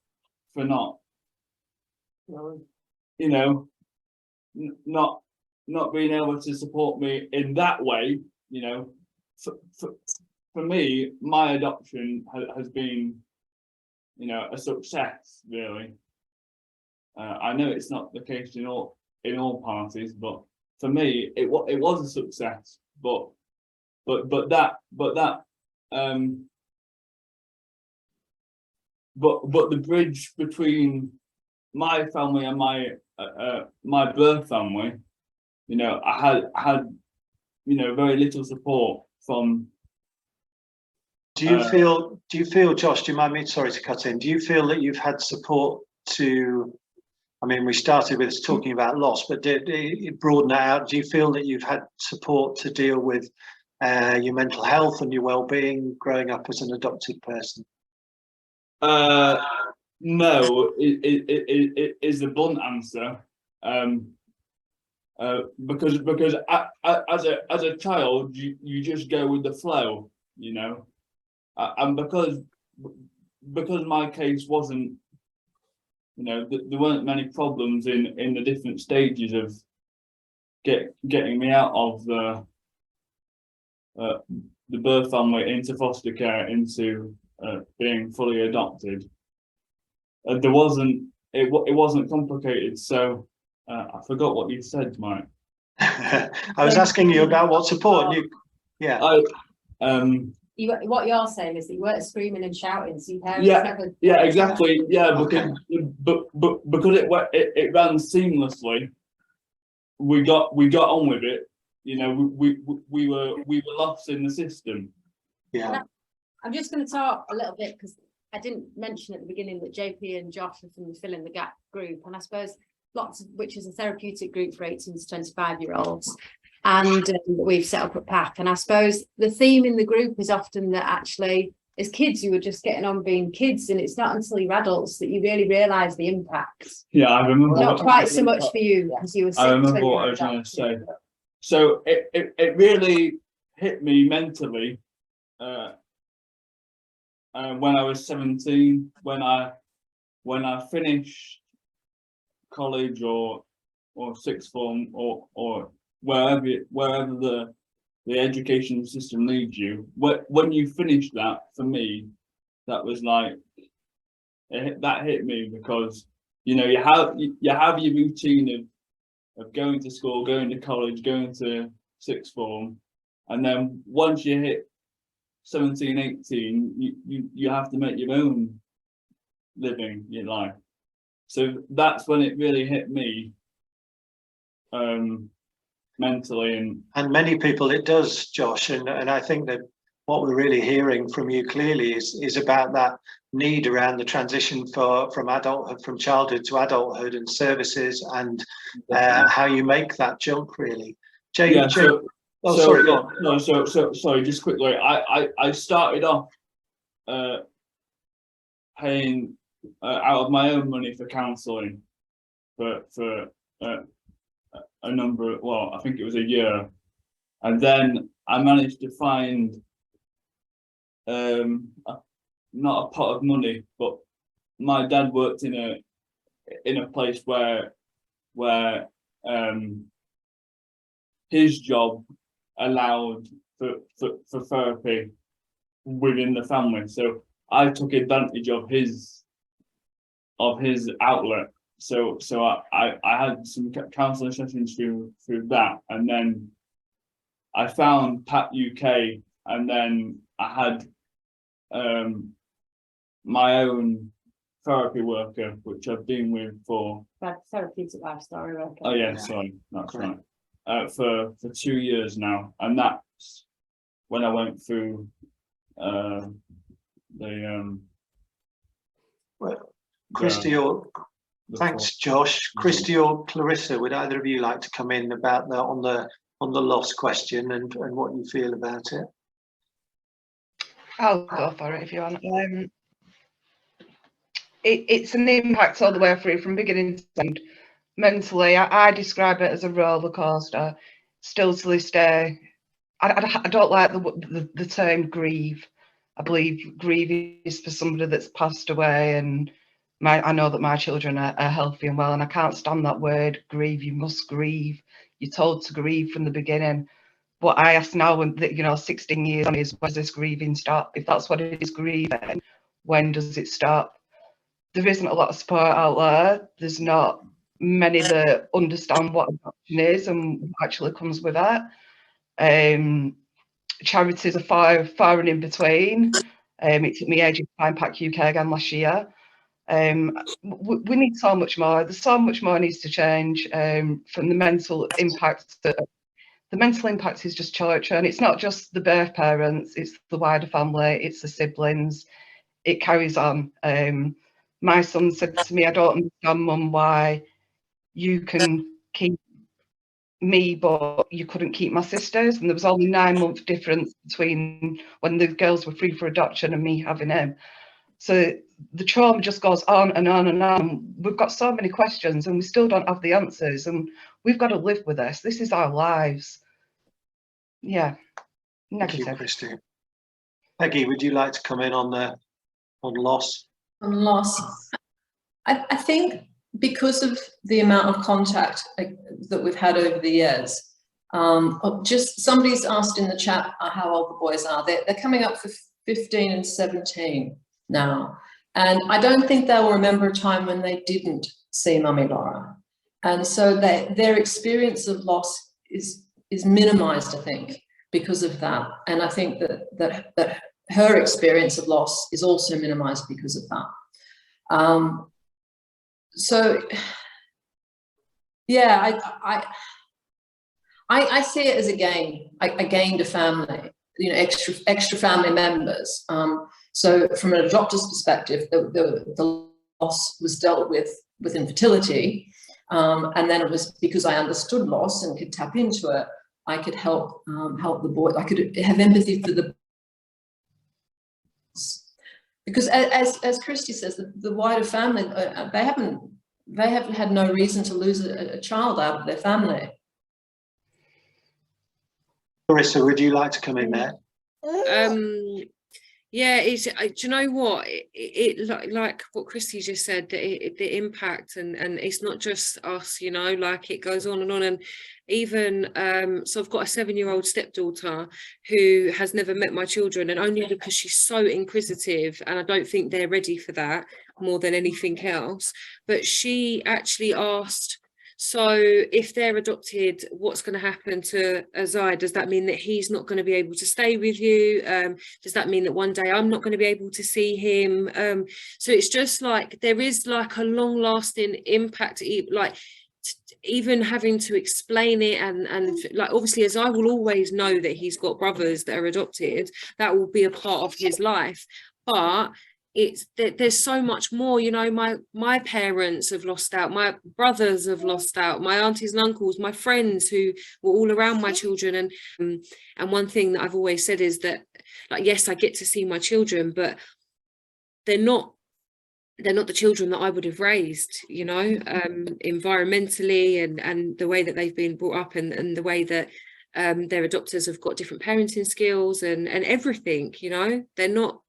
not being able to support me in that way. For me, my adoption has been a success, really. I know it's not the case in all parties, but for me it was a success. But the bridge between my family and my birth family, I had very little support from. Do you feel, Josh, do you mind me, sorry to cut in, do you feel that you've had support to, I mean, we started with talking about loss, but did it broaden that out? Do you feel that you've had support to deal with your mental health and your well-being growing up as an adopted person? No, it is the blunt answer. Because as a child, you just go with the flow, and because my case wasn't you know, there weren't many problems in the different stages of getting me out of the birth family into foster care into being fully adopted. It wasn't complicated. So I forgot what you said, Mike. I was asking you about what support you. Yeah. What you're saying is that you weren't screaming and shouting, so your parents never. Yeah, exactly. Yeah, Okay. because it ran seamlessly. We got on with it. You know, we were lost in the system. Yeah. I'm just going to talk a little bit because I didn't mention at the beginning that JP and Josh are from the Fill in the Gap group, and I suppose which is a therapeutic group for 18 to 25-year-olds, and we've set up a PAC. And I suppose the theme in the group is often that actually, as kids, you were just getting on being kids, and it's not until you're adults that you really realise the impacts. Yeah, I remember. Not quite so much for you because you were 6. I remember what I was going to say. So it really hit me mentally when I was 17, when I finished college or sixth form or wherever the education system leads you. When you finish that, for me, that was like that hit me, because you know you have your routine of going to school, going to college, going to sixth form, and then once you hit 17, 18, you have to make your own living in life. So that's when it really hit me mentally. And many people it does, Josh, and I think that what we're really hearing from you clearly is about that need around the transition from childhood to adulthood and services, and how you make that jump really. Sorry, go on. No, so sorry, just quickly, I started off paying out of my own money for counselling for a number of, well, I think it was a year, and then I managed to find not a pot of money, but my dad worked in a place where his job allowed for therapy within the family, so I took advantage of his outlet. So I had some counselling sessions through that, and then I found PAC-UK, and then I had my own therapy worker, which I've been with for therapeutic life story worker. Oh yeah, sorry, that's right. For 2 years now, and that's when I went through Kristy thanks, Josh. Kristy or Clarissa, would either of you like to come in about on the loss question and what you feel about it? I'll go for it if you want. It's an impact all the way through from beginning to end. Mentally, I describe it as a roller coaster. Still to this day, I don't like the term grieve. I believe grieve is for somebody that's passed away, and I know that my children are healthy and well, and I can't stand that word grieve. You must grieve. You're told to grieve from the beginning. What I ask now, when 16 years on, is when does this grieving stop? If that's what it is, grieving, when does it stop? There isn't a lot of support out there. There's not many that understand what adoption is and what actually comes with it. Charities are far and in between. It took me ages to find PAC-UK again last year. We need so much more. There's so much more needs to change from the mental impact. The mental impact is just torture, and it's not just the birth parents, it's the wider family, it's the siblings. It carries on. My son said to me, I don't understand, Mum, why you can keep me but you couldn't keep my sisters, and there was only 9-month difference between when the girls were free for adoption and me having him. So the trauma just goes on and on and on. We've got so many questions and we still don't have the answers, and we've got to live with this. This is our lives. Yeah, negative. Thank you, Kristy. Peggy, would you like to come in on loss? On loss. I think because of the amount of contact that we've had over the years, just somebody's asked in the chat how old the boys are. They're coming up for 15 and 17 now. And I don't think they'll remember a time when they didn't see Mummy Laura. And so their experience of loss is minimized, I think, because of that. And I think that her experience of loss is also minimized because of that. So, yeah, I see it as a gain. I gained a family, you know, extra family members. So from an adopter's perspective, the loss was dealt with infertility. And then it was because I understood loss and could tap into it, I could help the boy. I could have empathy for the, because as Kristy says, the wider family, they have had no reason to lose a child out of their family. Clarissa, would you like to come in there? Yeah, do you know what? It like what Kristy just said, the impact, and it's not just us, you know, like it goes on. And even so I've got a 7-year-old stepdaughter who has never met my children, and only because she's so inquisitive, and I don't think they're ready for that more than anything else. But she actually asked, so if they're adopted, what's going to happen to Azai? Does that mean that he's not going to be able to stay with you? Does that mean that one day I'm not going to be able to see him? So it's just like there is like a long lasting impact, like even having to explain it, and like obviously Azai will always know that he's got brothers that are adopted. That will be a part of his life. But there's so much more, you know. My parents have lost out, my brothers have lost out, my aunties and uncles, my friends who were all around my children, and one thing that I've always said is that, like, yes, I get to see my children, but they're not the children that I would have raised, you know, environmentally and the way that they've been brought up, and the way that their adopters have got different parenting skills and everything, you know. They're not,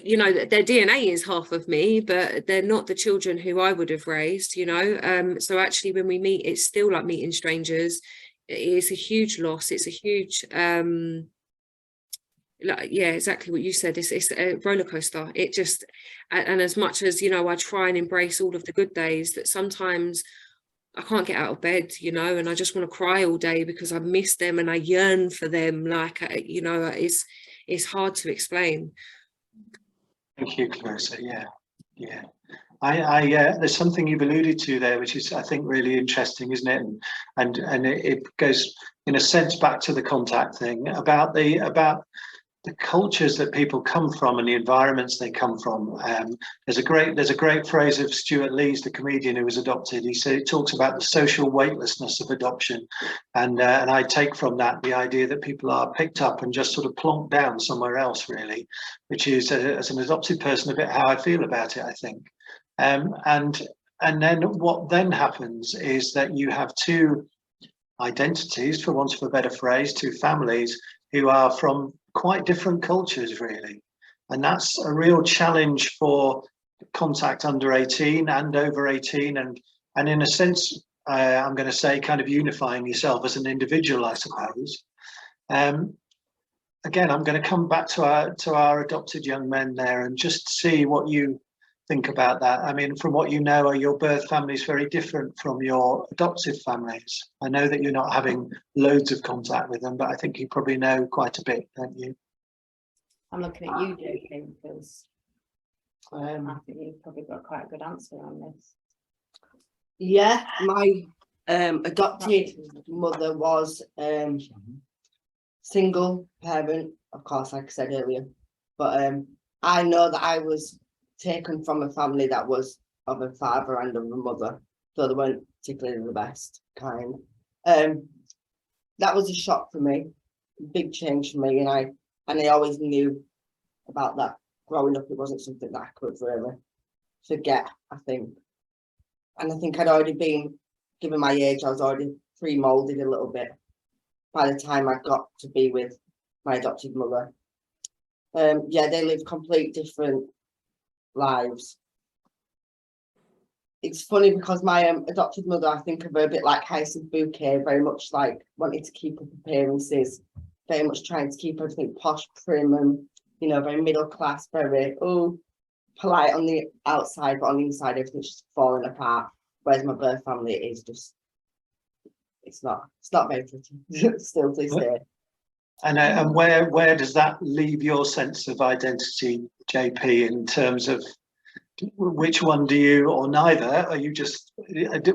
you know, their DNA is half of me, but they're not the children who I would have raised, you know. So actually when we meet, it's still like meeting strangers. It's a huge loss. It's a huge like, yeah, exactly what you said. It's a roller coaster. It just, and as much as, you know, I try and embrace all of the good days, that sometimes I can't get out of bed, you know, and I just want to cry all day because I miss them and I yearn for them. Like, you know, it's hard to explain. Thank you, Clarissa. Yeah. There's something you've alluded to there, which is, I think, really interesting, isn't it? And it goes, in a sense, back to the contact thing about the cultures that people come from and the environments they come from. There's a great phrase of Stuart Lee's, the comedian who was adopted. He talks about the social weightlessness of adoption, and I take from that the idea that people are picked up and just sort of plonked down somewhere else, really, which is, as an adopted person, a bit how I feel about it, I think. And then what then happens is that you have two identities, for want of a better phrase, two families who are from quite different cultures, really. And that's a real challenge for contact under 18 and over 18, and in a sense, I'm going to say, kind of unifying yourself as an individual, I suppose. Again, I'm going to come back to our adopted young men there and just see what you think about that. I mean, from what you know, are your birth families very different from your adoptive families? I know that you're not having loads of contact with them, but I think you probably know quite a bit, don't you? I'm looking at you, JP, because I think you've probably got quite a good answer on this. Yeah, my adopted mother was single parent, of course, like I said earlier, but I know that I was taken from a family that was of a father and of a mother, so they weren't particularly the best kind. That was a shock for me, big change for me, and I always knew about that growing up. It wasn't something that I could really forget, I think. And I think I'd already been, given my age, I was already pre-molded a little bit by the time I got to be with my adopted mother. Yeah, they lived complete different lives. it's funny because my adopted mother, I think of her a bit like Hyacinth Bouquet, very much like wanting to keep up appearances, very much trying to keep everything posh, prim, and you know, very middle class, very polite on the outside, but on the inside everything's just falling apart. Whereas my birth family is just, it's not very pretty. Still to this day. And where does that leave your sense of identity, JP, in terms of which one do you, or neither, are you just,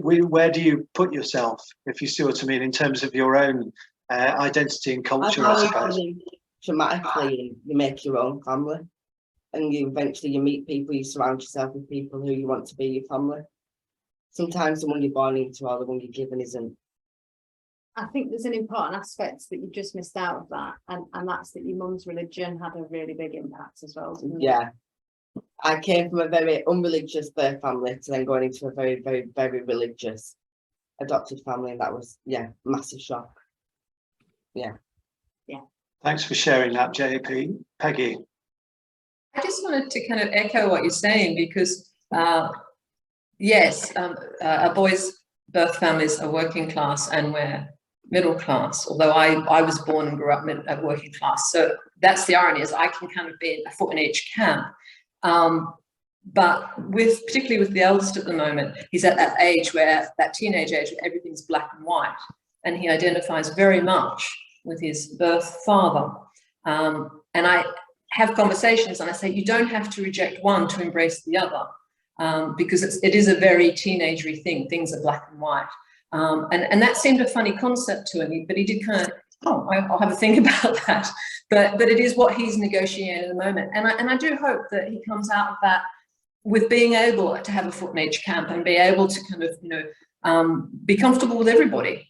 where do you put yourself, if you see what I mean, in terms of your own identity and culture, I suppose? Dramatically, you make your own family, and you eventually meet people, you surround yourself with people who you want to be your family. Sometimes the one you're born into or the one you're given isn't. I think there's an important aspect that you just missed out of that, and that's that your mum's religion had a really big impact as well. Yeah, I came from a very unreligious birth family to then going into a very, very, very religious adopted family, and that was, yeah, massive shock. Yeah. Thanks for sharing that, JP. Peggy. I just wanted to kind of echo what you're saying, because yes, our boys' birth families are working class and we're middle class, although I was born and grew up working class. So that's the irony, is I can kind of be a foot in each camp. But particularly with the eldest at the moment, he's at that age where, that teenage age, where everything's black and white, and he identifies very much with his birth father. And I have conversations and I say, you don't have to reject one to embrace the other, because it is a very teenagery thing. Things are black and white. And that seemed a funny concept to him, but he did kind of, I'll have a think about that. But it is what he's negotiating at the moment. And I do hope that he comes out of that with being able to have a foot in each camp and be able to kind of, you know, be comfortable with everybody.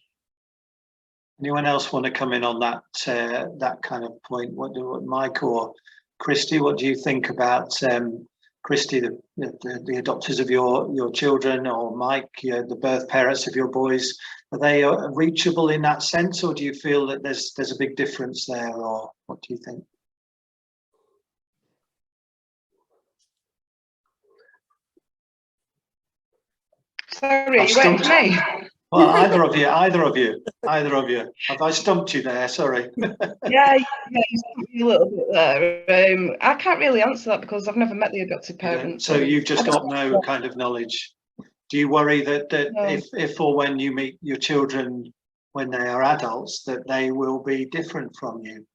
Anyone else want to come in on that that kind of point? What Mike or Kristy, what do you think about Kristy, the adopters of your children, or Mike, the birth parents of your boys? Are they reachable in that sense, or do you feel that there's a big difference there, or what do you think? Sorry, you went to me. Well, either of you. Have I stumped you there? Sorry. Yeah, you stumped me a little bit there. I can't really answer that because I've never met the adopted parents. So you've just got no kind of knowledge. Do you worry that No. if or when you meet your children when they are adults, that they will be different from you?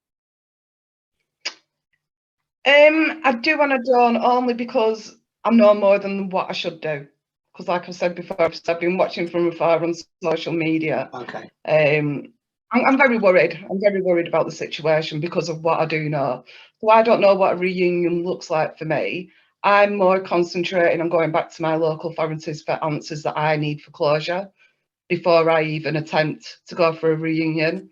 I do and I don't, only because I know more than what I should do. Because like I said before, I've been watching from afar on social media. Okay. I'm very worried. I'm very worried about the situation because of what I do know. So I don't know what a reunion looks like for me. I'm more concentrating on going back to my local authorities for answers that I need for closure before I even attempt to go for a reunion.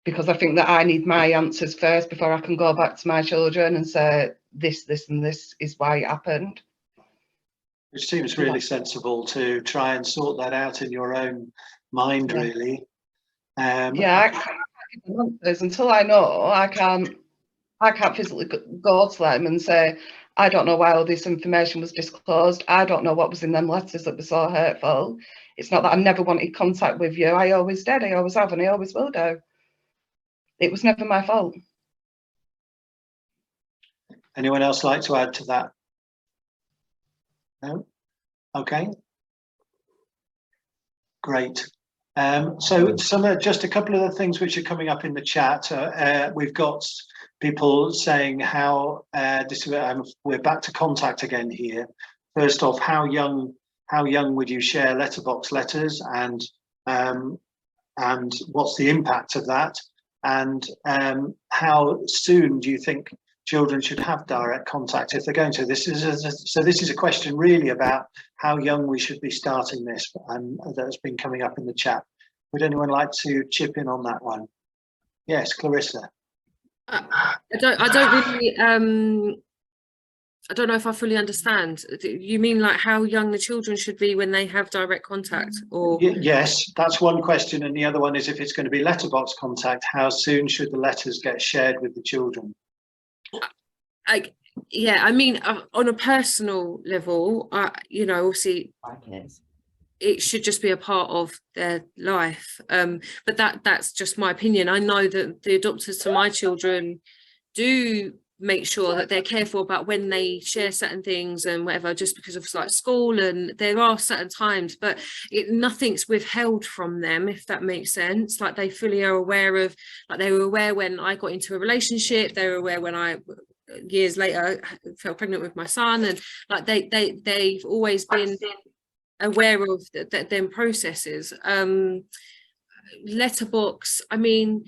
Because I think that I need my answers first before I can go back to my children and say this, and this is why it happened. Which seems really sensible to try and sort that out in your own mind, really. Yeah, I can't give them answers until I know. I can't physically go to them and say, I don't know why all this information was disclosed. I don't know what was in them letters that were so hurtful. It's not that I never wanted contact with you. I always did. I always have, and I always will do. It was never my fault. Anyone else like to add to that? No? Okay. Great. So just a couple of the things which are coming up in the chat. We've got people saying how we're back to contact again here. First off, how young would you share letterbox letters, and what's the impact of that? And how soon do you think children should have direct contact if they're going to? This is a question really about how young we should be starting this, and that's been coming up in the chat. Would anyone like to chip in on that one? Yes, Clarissa. I don't really I don't know if I fully understand. You mean like how young the children should be when they have direct contact, or? Yes, that's one question, and the other one is, if it's going to be letterbox contact, how soon should the letters get shared with the children? Yeah, I mean, on a personal level, you know, obviously it should just be a part of their life. But that's just my opinion. I know that the adopters to my children do make sure that they're careful about when they share certain things and whatever, just because of like school, and there are certain times, but nothing's withheld from them, if that makes sense. Like they fully are aware of, like they were aware when I got into a relationship, they were aware when I years later fell pregnant with my son, and like they've always been aware of them processes. Letterbox, I mean,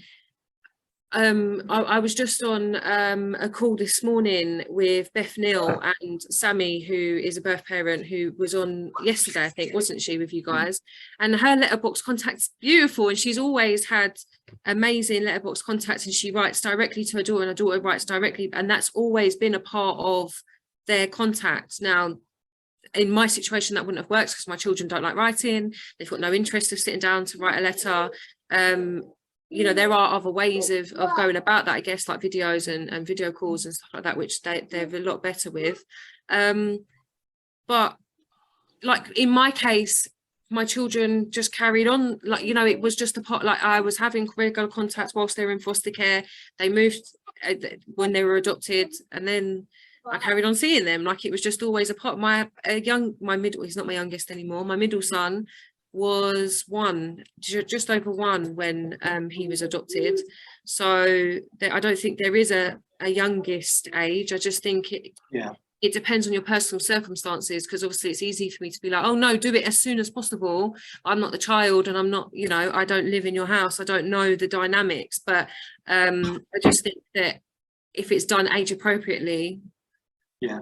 I was just on a call this morning with Beth Neal and Sammy, who is a birth parent, who was on yesterday, I think, wasn't she, with you guys? And her letterbox contact's beautiful, and she's always had amazing letterbox contacts, and she writes directly to her daughter, and her daughter writes directly, and that's always been a part of their contact. Now, in my situation, that wouldn't have worked because my children don't like writing. They've got no interest of sitting down to write a letter. You know, there are other ways of going about that, I guess, like videos and video calls and stuff like that, which they're a lot better with. But like in my case, my children just carried on, like, you know, it was just a part, like I was having regular contact whilst they were in foster care. They moved when they were adopted, and then I carried on seeing them. Like it was just always a part. My middle, he's not my youngest anymore, my middle son was just over one when he was adopted. So I don't think there is a youngest age. I just think it depends on your personal circumstances, because obviously it's easy for me to be like, oh no, do it as soon as possible. I'm not the child, and I'm not, you know, I don't live in your house, I don't know the dynamics, but I just think that if it's done age appropriately. Yeah.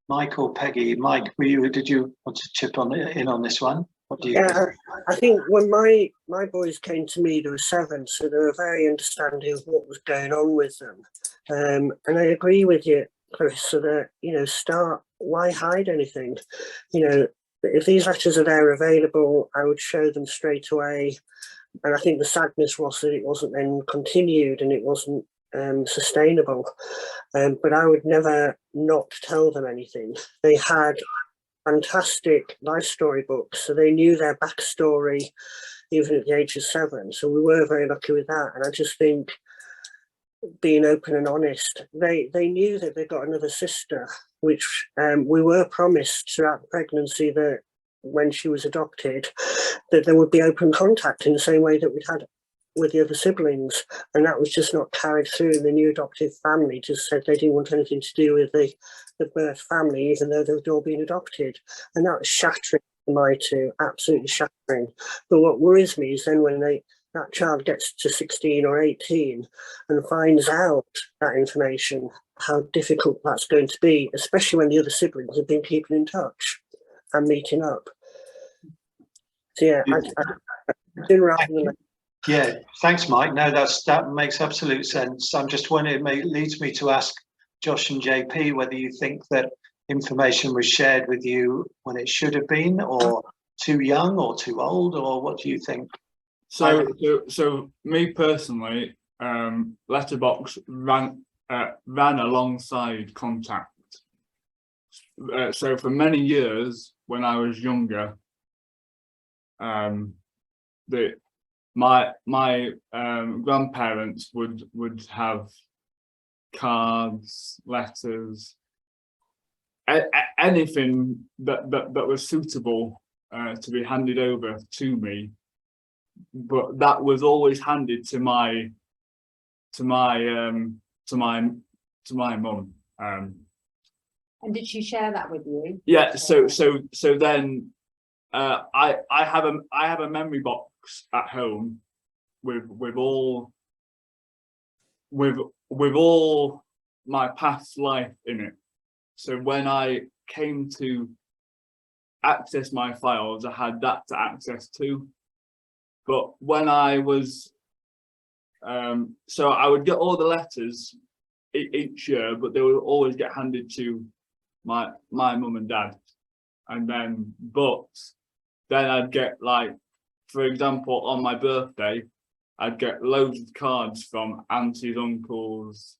Mike or Peggy? Mike, did you want to chip in on this one? What do you think? I think when my boys came to me, they were 7, so they were very understanding of what was going on with them. And I agree with you, Clarissa, that, you know, why hide anything? You know, if these letters are there available, I would show them straight away. And I think the sadness was that it wasn't then continued and it wasn't sustainable. But I would never not tell them anything. They had fantastic life story books, so they knew their backstory even at the age of 7. So we were very lucky with that. And I just think being open and honest, they knew that they got another sister, which we were promised throughout the pregnancy, that when she was adopted, that there would be open contact in the same way that we'd had with the other siblings, and that was just not carried through. The new adoptive family just said they didn't want anything to do with the birth family, even though they'd all been adopted, and that was shattering for my two, absolutely shattering. But what worries me is then when that child gets to 16 or 18 and finds out that information, how difficult that's going to be, especially when the other siblings have been keeping in touch and meeting up. So yeah, yeah, thanks, Mike. No, that makes absolute sense. I'm just wondering, it leads me to ask Josh and JP whether you think that information was shared with you when it should have been, or too young or too old, or what do you think? So me personally, letterbox ran alongside contact. So for many years when I was younger, my grandparents would have cards, letters, anything that was suitable to be handed over to me, but that was always handed to my mum. And did she share that with you? Yeah. So then I have a memory box at home with all my past life in it. So when I came to access my files, I had that to access to. But when I was so I would get all the letters each year, but they would always get handed to my mum and dad. And then I'd get, like, for example, on my birthday, I'd get loads of cards from aunties, uncles,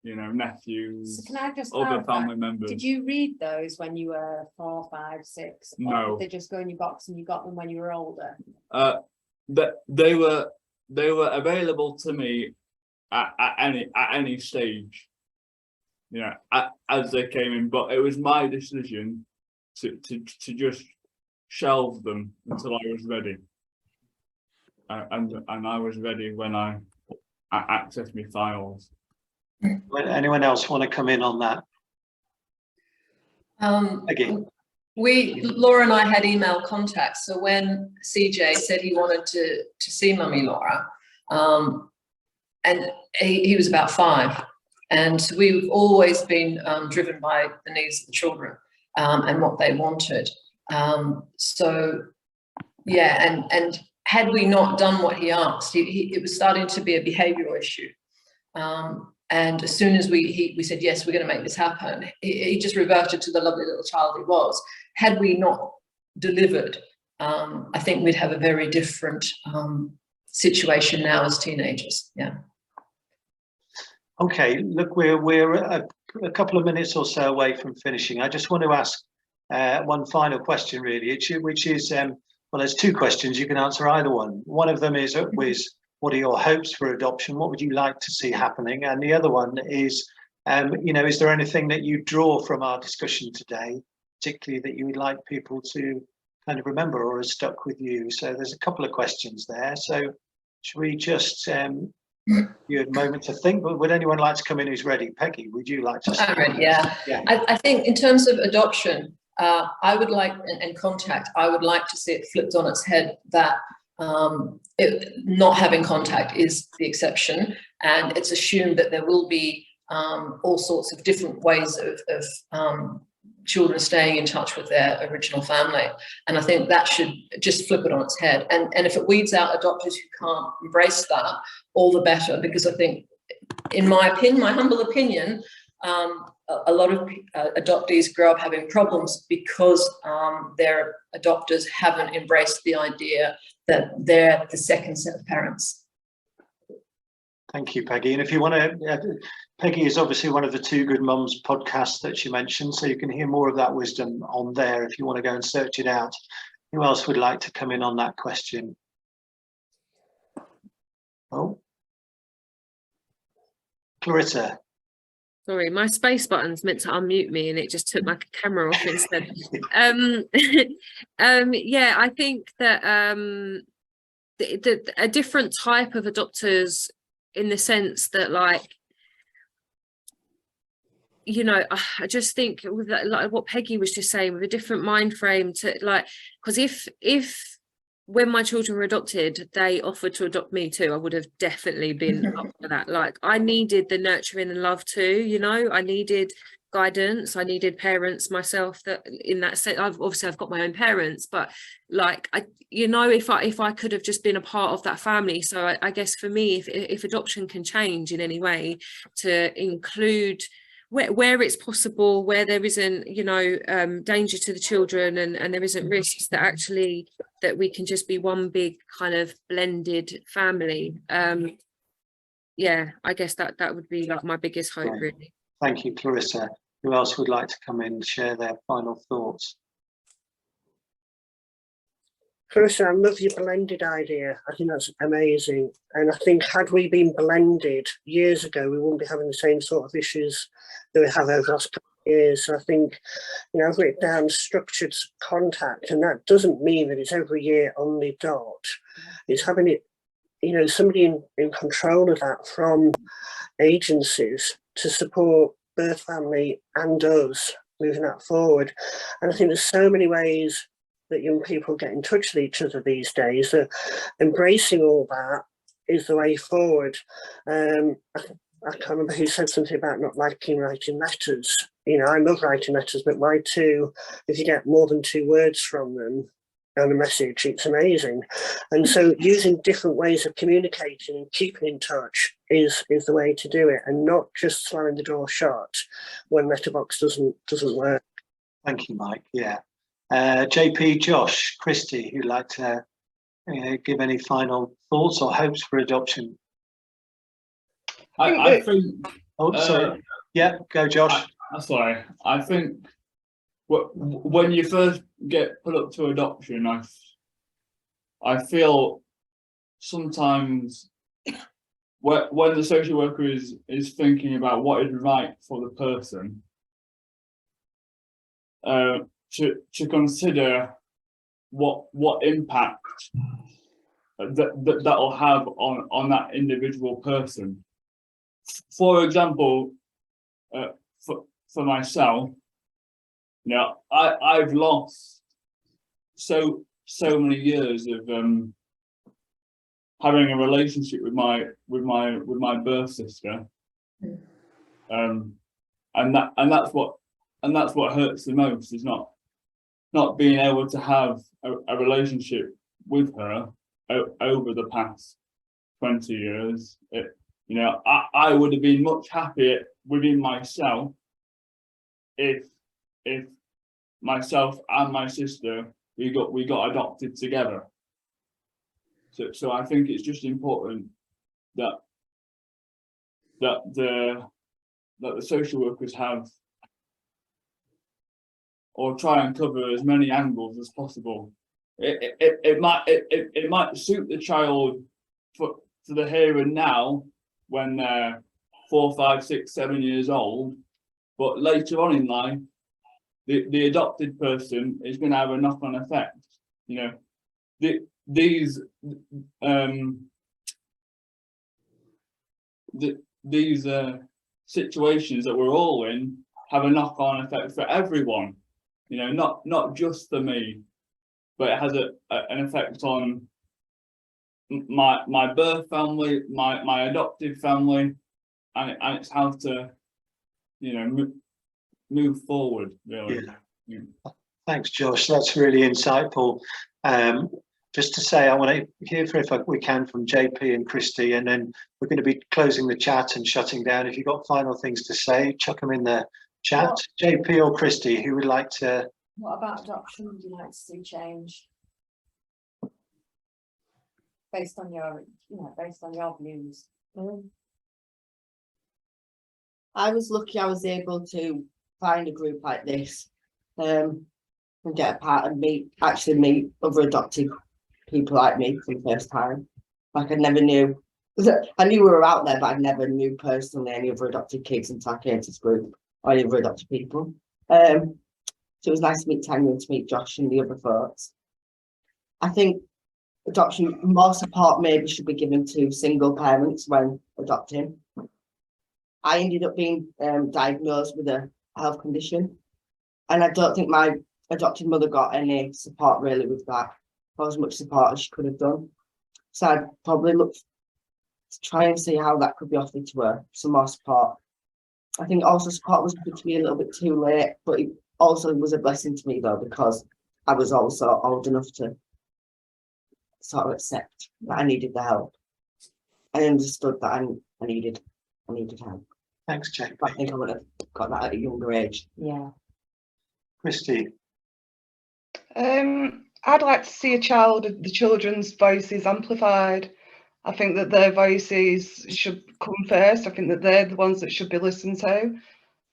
you know, nephews, So can I just other clarify, family members. did you read those when you were 4, 5, 6? Or No. did they just go in your box and you got them when you were older? They were available to me at any stage, you know, as they came in, but it was my decision to just shelve them until I was ready. And I was ready when I accessed my files. Anyone else want to come in on that? Again, Laura and I had email contact. So when CJ said he wanted to see Mummy Laura, and he was about 5, and we've always been driven by the needs of the children and what they wanted. So yeah, and had we not done what he asked, it was starting to be a behavioural issue. And as soon as we said, yes, we're going to make this happen, he just reverted to the lovely little child he was. Had we not delivered, I think we'd have a very different situation now as teenagers. Yeah. Okay, look, we're a couple of minutes or so away from finishing. I just want to ask one final question, really, which is, well, there's 2 questions. You can answer either one. One of them is what are your hopes for adoption? What would you like to see happening? And the other one is, you know, is there anything that you draw from our discussion today, particularly that you would like people to kind of remember or has stuck with you? So there's a couple of questions there. So should we just you had a moment to think, but would anyone like to come in who's ready? Peggy, would you like to start? I'm ready, yeah. I think in terms of adoption, I would like, and contact, I would like to see it flipped on its head, that not having contact is the exception, and it's assumed that there will be all sorts of different ways of children staying in touch with their original family. And I think that should just flip it on its head. And if it weeds out adopters who can't embrace that, all the better, because I think, in my opinion, my humble opinion, a lot of adoptees grow up having problems because their adopters haven't embraced the idea that they're the second set of parents. Thank you, Peggy. And if you want to, Peggy is obviously one of the 2 Good Mums podcasts that she mentioned, so you can hear more of that wisdom on there if you want to go and search it out. Who else would like to come in on that question? Oh, Clarissa. Sorry, my space button's meant to unmute me and it just took my camera off instead. Yeah, I think that a different type of adopters, in the sense that, like, you know, I just think with that, like what Peggy was just saying, with a different mind frame to, like, because if when my children were adopted, they offered to adopt me too, I would have definitely been up for that. Like, I needed the nurturing and love too, you know, I needed guidance, I needed parents myself, that in that sense, I've got my own parents, but like, you know, if I could have just been a part of that family. So I guess for me, if adoption can change in any way to include where it's possible, where there isn't, you know, danger to the children, and there isn't risks, that actually that we can just be one big kind of blended family. Yeah, I guess that would be like my biggest hope, really. Thank you, Clarissa. Who else would like to come in and share their final thoughts? Clarissa, I love your blended idea. I think that's amazing. And I think had we been blended years ago, we wouldn't be having the same sort of issues that we have over the last couple of years. So I think, you know, I've written down structured contact, and that doesn't mean that it's every year on the dot. It's having it, you know, somebody in control of that from agencies to support birth family and us moving that forward. And I think there's so many ways that young people get in touch with each other these days, that embracing all that is the way forward. I can't remember who said something about not liking writing letters. You know, I love writing letters, but why 2? If you get more than 2 words from them on a message, it's amazing. And so using different ways of communicating and keeping in touch is the way to do it, and not just slamming the door shut when letterbox doesn't work. Thank you, Mike. Yeah. JP, Josh, Kristy, who'd like to give any final thoughts or hopes for adoption? I think Oh, sorry. Yeah, go, Josh. Sorry, I think when you first get put up to adoption, I feel sometimes when the social worker is thinking about what is right for the person, to consider what impact that'll have on that individual person. For example, for myself, you know, I've lost so many years of having a relationship with my birth sister, and that's what hurts the most, is not being able to have a relationship with her over the past 20 years. You know, I would have been much happier within myself if myself and my sister we got adopted together. So I think it's just important that the social workers have, or try and cover as many angles as possible. It might suit the child for the here and now when they're 4, 5, 6, 7 years old, but later on in life, the adopted person is going to have a knock-on effect. You know, these situations that we're all in have a knock-on effect for everyone. You know, not just for me, but it has an effect on my birth family, my adoptive family, and it's how to, you know, move forward, really. Yeah. Thanks, Josh. That's really insightful. Just to say, I want to hear if we can from JP and Kristy, and then we're going to be closing the chat and shutting down. If you've got final things to say, chuck them in the chat. JP or Kristy, who would like to? What about adoption would you like to see change? Based on your, based on your views. I was lucky I was able to find a group like this, and get a part and actually meet other adopted people like me for the first time. Like, I never knew, I knew we were out there, but I never knew personally any other adopted kids until I came to this group, or any other adopted people. So it was nice to meet Tanya and to meet Josh and the other folks. I think adoption, more support maybe should be given to single parents when adopting. I ended up being diagnosed with a health condition, and I don't think my adopted mother got any support really with that, or as much support as she could have done. So I'd probably look to try and see how that could be offered to her, some more support. I think also support was given to me a little bit too late, but it also was a blessing to me though, because I was also old enough to sort of accept that I needed the help. I understood that I needed help. Thanks, JP. I think I would have got that at a younger age. Yeah. Kristy. I'd like to see the children's voices amplified. I think that their voices should come first. I think that they're the ones that should be listened to.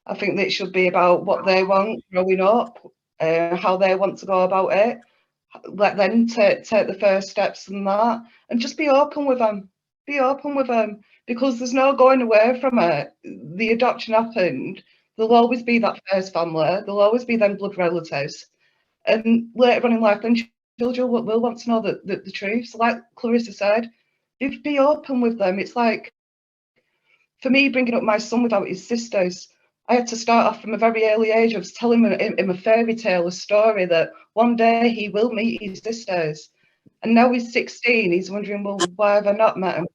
I think that it should be about what they want growing up, how they want to go about it. Let them take the first steps in that, and just be open with them. Be open with them, because there's no going away from it. The adoption happened. There'll always be that first family. There'll always be them blood relatives. And later on in life, then children will want to know the truth. So like Clarissa said, be open with them. It's like, for me, bringing up my son without his sisters, I had to start off from a very early age. I was telling him a fairy tale, a story that one day he will meet his sisters. And now he's 16, he's wondering, well, why have I not met him?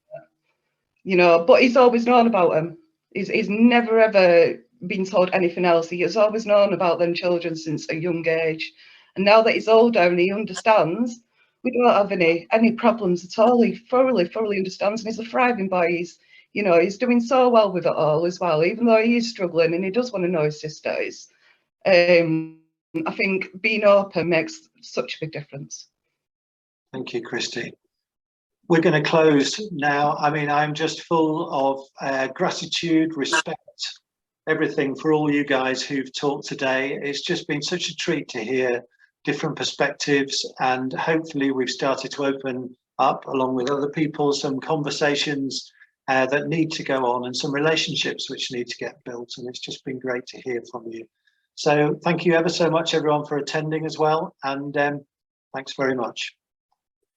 You know, but he's always known about them. He's never ever been told anything else. He has always known about them children since a young age. And now that he's older and he understands, we don't have any problems at all. He thoroughly understands, and he's a thriving boy. He's doing so well with it all as well, even though he is struggling and he does want to know his sisters. I think being open makes such a big difference. Thank you, Kristy. we're going to close now. I mean, I'm just full of gratitude, respect, everything for all you guys who've talked today. It's just been such a treat to hear different perspectives, and hopefully we've started to open up, along with other people, some conversations that need to go on and some relationships which need to get built. And it's just been great to hear from you. So thank you ever so much, everyone, for attending as well. And thanks very much.